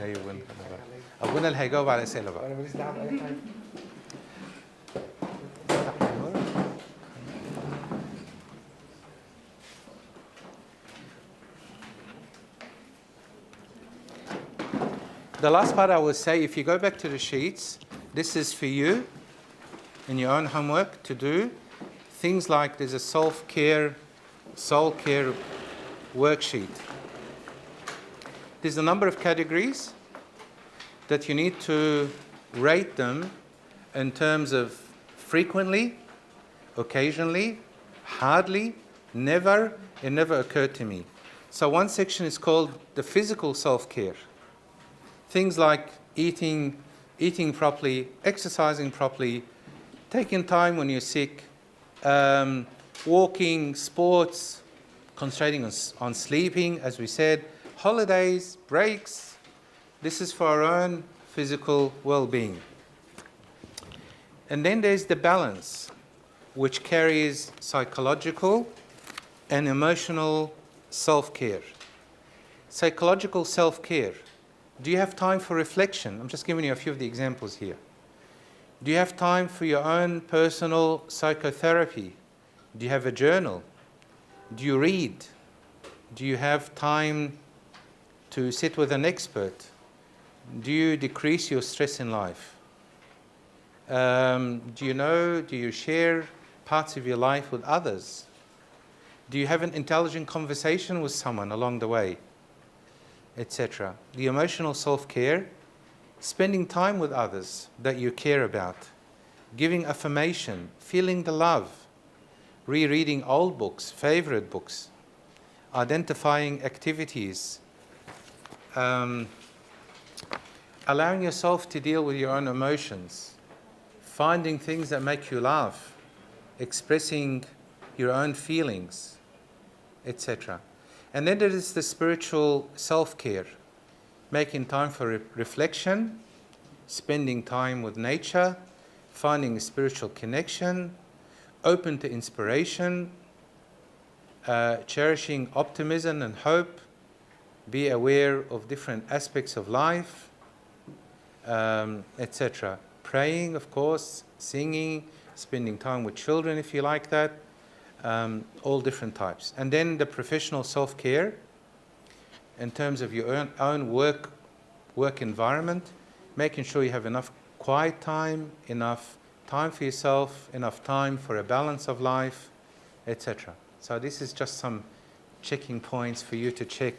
لا يبون. أبونا اللي هيجاوب على الأسئلة بقى. أنا ماليش دعوة بأي حاجة. The last part I will say, if you go back to the sheets, this is for you in your own homework to do. Things like there's a self-care, soul care worksheet. There's a number of categories that you need to rate them in terms of frequently, occasionally, hardly, never, it never occurred to me. So one section is called the physical self-care. Things like eating properly, exercising properly, taking time when you're sick, walking, sports, concentrating on sleeping, as we said, holidays, breaks. This is for our own physical well-being. And then there's the balance, which carries psychological and emotional self-care. Psychological self-care. Do you have time for reflection? I'm just giving you a few of the examples here. Do you have time for your own personal psychotherapy? Do you have a journal? Do you read? Do you have time to sit with an expert? Do you decrease your stress in life? Do you share parts of your life with others? Do you have an intelligent conversation with someone along the way? Etc. The emotional self-care, spending time with others that you care about, giving affirmation, feeling the love, rereading old books, favorite books, identifying activities, allowing yourself to deal with your own emotions, finding things that make you laugh, expressing your own feelings, etc. And then there is the spiritual self-care, making time for reflection, spending time with nature, finding a spiritual connection, open to inspiration, cherishing optimism and hope, be aware of different aspects of life, etc. Praying, of course, singing, spending time with children if you like that, all different types. And then the professional self-care in terms of your own work environment, making sure you have enough quiet time, enough time for yourself, enough time for a balance of life, etc. So this is just some checking points for you to check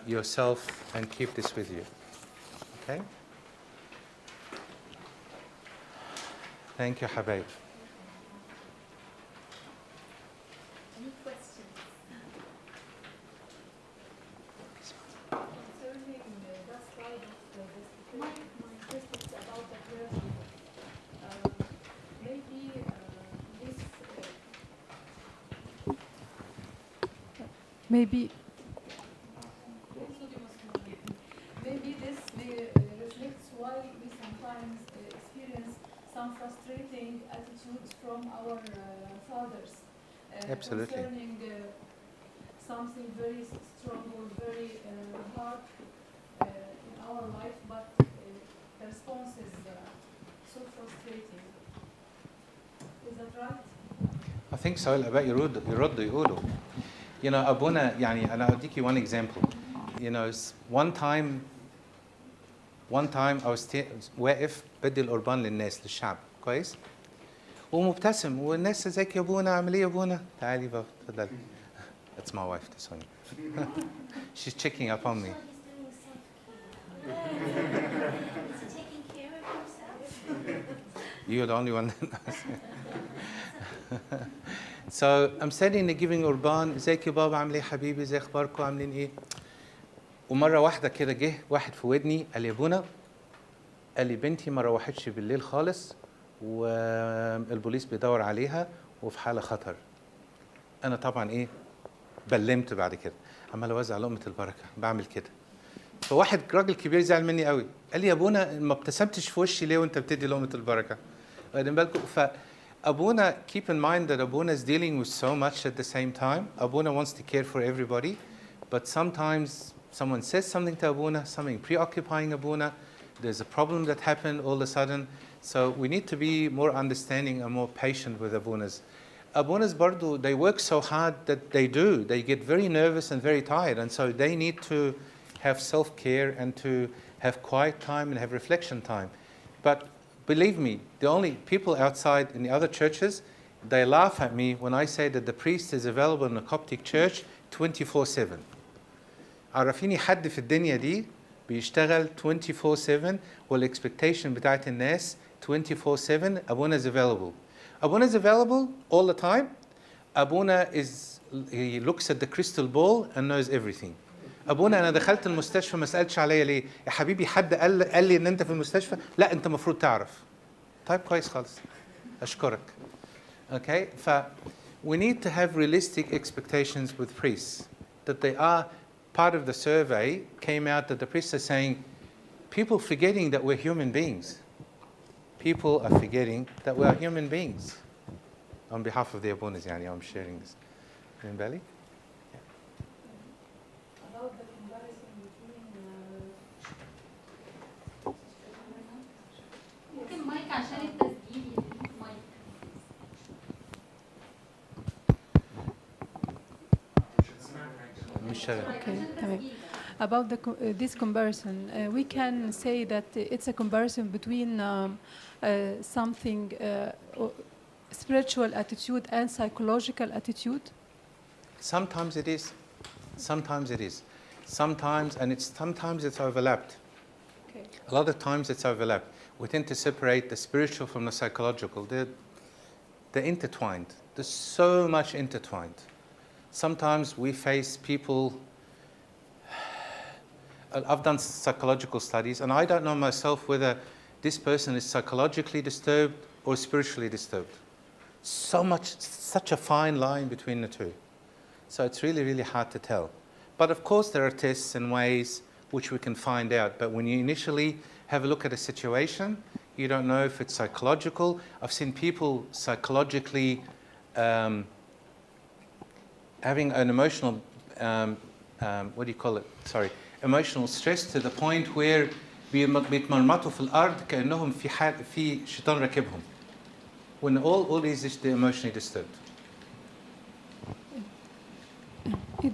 yourself and keep this with you. Okay? Thank you, Habaib. Any questions? Concerning that slide of the statistics about the clergy, maybe this maybe this reflects why we sometimes experience some frustrating attitudes from our fathers Absolutely. concerning something very strong or very hard in our life, but the response is so frustrating. Is that right? I think so. الآباء يردوا يقولوا. You know, أبونا يعني أنا أديكي one example. You know, one time I was واقف بدي القربان للناس للشعب كويس ومبتسم والناس ازيك يا ابونا عامل ايه يا ابونا تعالي بقى اتفضلي. That's my wife, Sonia. She's checking up on me. He's taking care of himself. You're the only one that knows. So I'm standing there giving قربان ازيك يا بابا عامل ايه حبيبي ازي اخباركم عاملين ايه ومره واحده كده جه واحد في ودني قال لي يا ابونا قال لي بنتي ما روحتش بالليل خالص والبوليس بيدور عليها وفي حاله خطر. انا طبعا ايه بلمت بعد كده عمال اوزع لقمه البركه بعمل كده. فواحد راجل كبير زعل مني قوي قال لي يا ابونا ما ابتسمتش في وشي ليه وانت بتدي لقمه البركه. واخدين بالكم فابونا keep in mind that Abuna is dealing with so much at the same time. Abuna wants to care for everybody, but sometimes someone says something to Abuna, something preoccupying Abuna. There's a problem that happened all of a sudden. So we need to be more understanding and more patient with Abunas. Abunas bardu, they work so hard that they get very nervous and very tired. And so they need to have self-care and to have quiet time and have reflection time. But believe me, the only people outside in the other churches, they laugh at me when I say that the priest is available in the Coptic church 24/7. عرفيني حد في الدنيا دي بيشتغل 24/7 والاكسبكتيشن بتاعت الناس 24/7 Abuna is available. Abuna is available all the time. Abuna he looks at the crystal ball and knows everything. Abuna أنا دخلت المستشفى ما سألتش عليا ليه؟ يا حبيبي حد قال لي إن أنت في المستشفى؟ لا أنت المفروض تعرف. طيب كويس خالص. أشكرك. Okay, we need to have realistic expectations with priests that they are. Part of the survey came out that the priests are saying people forgetting that we're human beings. People are forgetting that we are human beings. On behalf of the Abunas, Yani, I'm sharing this. In Bali? Yeah. About the comparison between ممكن مايك عشان التسجيل مايك. Okay. About this comparison, we can say that it's a comparison between something spiritual attitude and psychological attitude. Sometimes it is. Sometimes it is. Sometimes it's overlapped. Okay. A lot of times it's overlapped. We tend to separate the spiritual from the psychological. They're intertwined. There's so much intertwined. Sometimes we face people. I've done psychological studies, and I don't know myself whether this person is psychologically disturbed or spiritually disturbed. Such a fine line between the two. So it's really, really hard to tell. But of course, there are tests and ways which we can find out. But when you initially have a look at a situation, you don't know if it's psychological. I've seen people psychologically having an emotional, what do you call it? Sorry, emotional stress to the point where بيتمرمطوا في الأرض كأنهم في شيطان راكبهم. When all is just emotionally disturbed. Is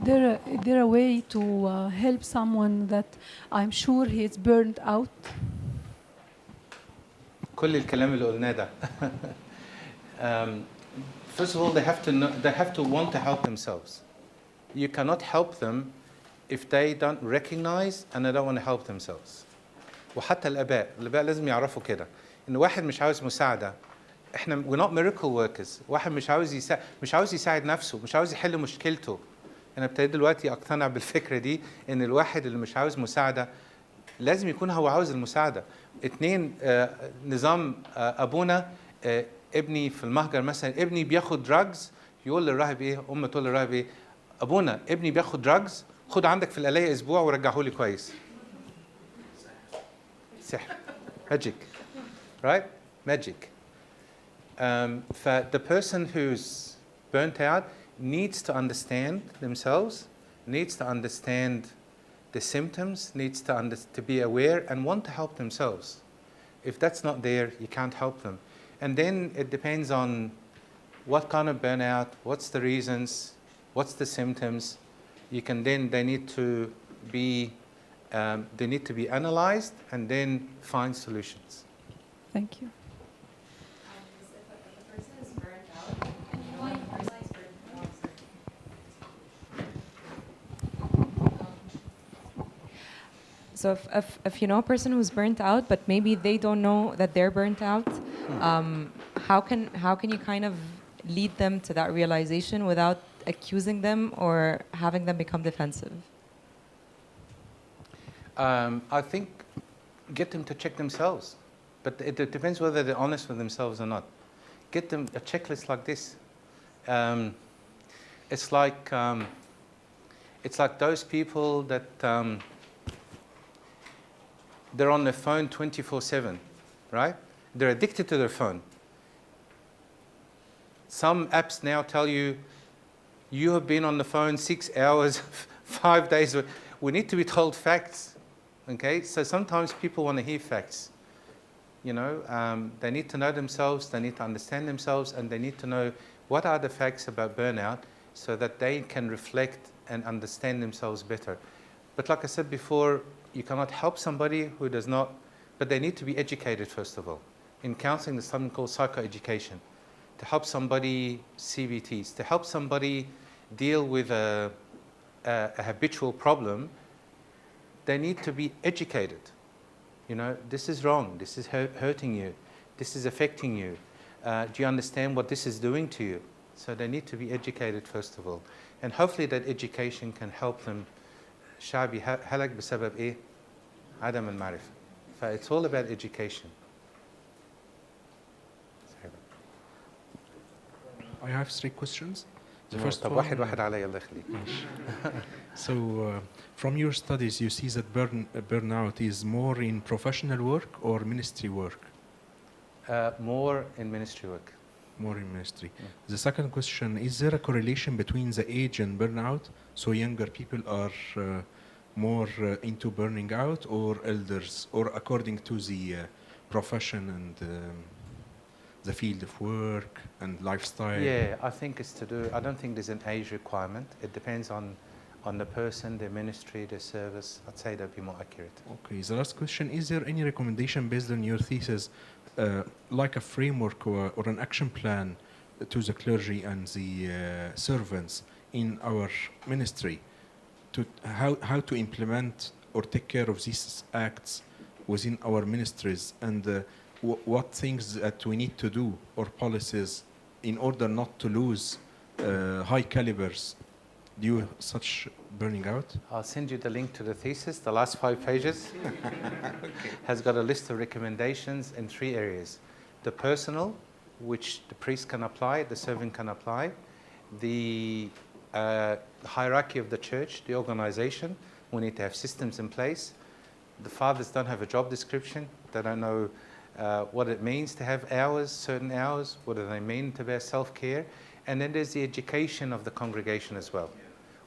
there a way to help someone that I'm sure he is burned out? كل الكلام اللي قلناه ده. First of all, they have to want to help themselves. You cannot help them if they don't recognize and they don't want to help themselves. وحتى الآباء لازم يعرفوا كده. إن واحد مش عاوز مساعدة. إحنا we're not miracle workers. واحد مش عاوز يساعد نفسه، مش عاوز يحل مشكلته. أنا ابتديت دلوقتي أقتنع بالفكرة دي إن الواحد اللي مش عاوز مساعدة لازم يكون هو عاوز المساعدة. اتنين نظام أبونا ابني في المهجر مثلا ابني بياخد دراجز يقول للراهب إيه؟ أمه تقول للراهب إيه؟ أبونا ابني بياخد دراجز خد عندك في القلاية أسبوع ورجعه لي كويس. سحر. Magic. Right? Magic. The person who's burnt out needs to understand themselves, needs to understand the symptoms, needs to be aware and want to help themselves. If that's not there, you can't help them. And then it depends on what kind of burnout, what's the reasons, what's the symptoms. They need to be analyzed and then find solutions. Thank you. If a person is burnt out, and you know when a person is burnt out, so if you know a person who's burnt out, but maybe they don't know that they're burnt out, how can you kind of lead them to that realization without accusing them or having them become defensive? I think get them to check themselves, but it depends whether they're honest with themselves or not. Get them a checklist like this. It's like those people that they're on their phone 24/7, right? They're addicted to their phone. Some apps now tell you have been on the phone 6 hours, 5 days. We need to be told facts, okay? So sometimes people want to hear facts. You know, they need to know themselves, they need to understand themselves, and they need to know what are the facts about burnout so that they can reflect and understand themselves better. But like I said before, you cannot help somebody who does not, but they need to be educated first of all. In counseling, there's something called psychoeducation. To help somebody CBTs, to help somebody deal with a habitual problem, they need to be educated. You know, this is wrong, this is hurting you, this is affecting you. Do you understand what this is doing to you? So they need to be educated first of all. And hopefully that education can help them. شعبي هلك بسبب إيه؟ عدم المعرفة. It's all about education. I have 3 questions. The first طب one. واحد علي الله يخليك. So, from your studies, you see that burnout is more in professional work or ministry work? More in ministry work. More in ministry. The second question, is there a correlation between the age and burnout? So younger people are more into burning out, or elders, or according to the profession and the field of work and lifestyle? Yeah, I think it's to do, I don't think there's an age requirement. It depends on the person, their ministry, their service. I'd say that'd be more accurate. Okay, the last question, is there any recommendation based on your thesis, like a framework or an action plan to the clergy and the servants in our ministry to how to implement or take care of these acts within our ministries, and what things that we need to do or policies in order not to lose high calibers due such burning out? I'll send you the link to the thesis. The last 5 pages has got a list of recommendations in 3 areas. The personal, which the priest can apply, the servant can apply. The hierarchy of the church, the organization, We need to have systems in place. The fathers don't have a job description. They don't know what it means to have hours, certain hours. What do they mean to their self-care? And then there's the education of the congregation as well.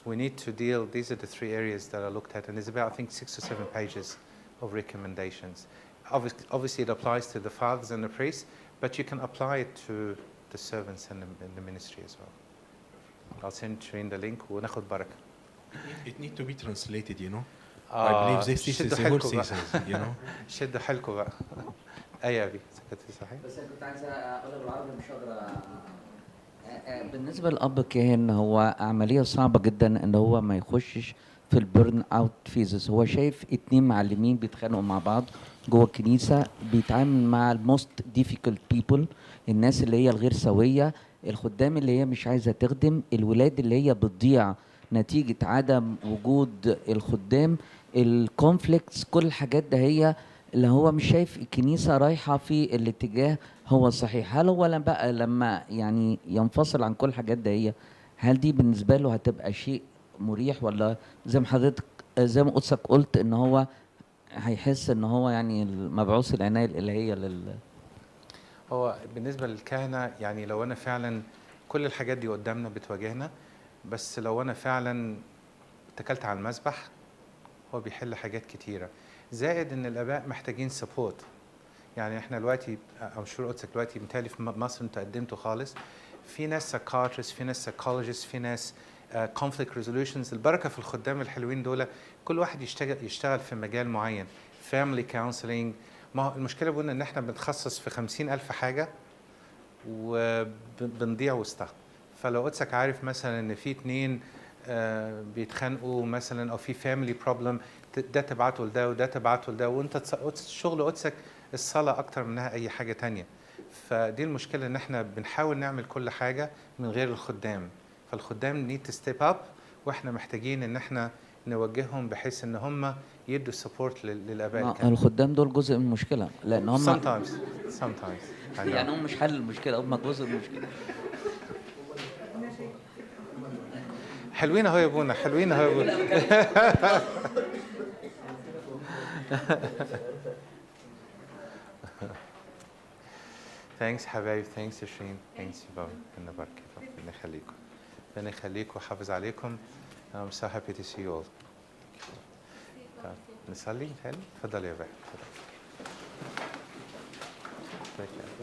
We need to deal, these are the 3 areas that I looked at, and there's about, I think, 6 or 7 pages of recommendations. Obviously, it applies to the fathers and the priests, but you can apply it to the servants and the ministry as well. I'll send Shireen the link. وناخد بركة. It needs to be translated, you know. I believe this is the whole thesis, you know. شدوا حيلكم بقى. أي أبي سكتي صحيح؟ بس أنا كنت عايز أقولها بالعربي مش هقدر. بالنسبة للأب كاهن هو عملية صعبة جدا إن هو ما يخشش في البيرن اوت فيزز. هو شايف 2 معلمين بيتخانقوا مع بعض جوه الكنيسة، بيتعامل مع الموست ديفيكولت بيبل، الناس اللي هي الغير سوية، الخدام اللي هي مش عايزة تخدم، الولاد اللي هي بتضيع نتيجة عدم وجود الخدام، الكونفليكتس، كل الحاجات ده هي اللي هو مش شايف الكنيسة رايحة في الاتجاه هو صحيح. هل هو لما يعني ينفصل عن كل الحاجات ده هي، هل دي بالنسبة له هتبقى شيء مريح، ولا زي ما حضرتك زي ما قدسك قلت ان هو هيحس ان هو يعني مبعوث العناية الإلهية هو بالنسبة للكهنة يعني لو أنا فعلا كل الحاجات دي قدامنا بتواجهنا، بس لو أنا فعلا اتكلت على المسبح هو بيحل حاجات كتيرة، زائد إن الآباء محتاجين سبورت. يعني إحنا دلوقتي أو شو قلت دلوقتي متهيألي في مصر أنتوا قدمتوا خالص، في ناس سايكاتريست، في ناس سايكولوجيست، في ناس conflict resolutions. البركة في الخدام الحلوين دول كل واحد يشتغل في مجال معين. family counselling، ما هو المشكلة بقولنا إن إحنا بنتخصص في 50,000 حاجة وبنضيع وسطها. فلو قدسك عارف مثلا إن في 2 بيتخانقوا مثلا أو في family problem، ده تبعته لده وده تبعته لده، وأنت شغل قدسك الصلاة أكتر منها أي حاجة تانية. فدي المشكلة إن إحنا بنحاول نعمل كل حاجة من غير الخدام. فالخدام need to step up، واحنا محتاجين ان احنا نوجههم بحيث ان هم يدوا سبورت للاباء. الخدام دول جزء من المشكلة لان هم sometimes يعني هم مش حل المشكلة، هم جزء من المشكلة. حلوين اهو يا ابونا، حلوين اهو يا ابونا. thanks حبايب، thanks يا شيرين، thanks يا بابا، ربنا يبارك فيكم، ربنا يخليكم، ربنا يخليكم ويحافظ عليكم. I'm so happy to see you all. نصلي؟ تفضل يا بابا.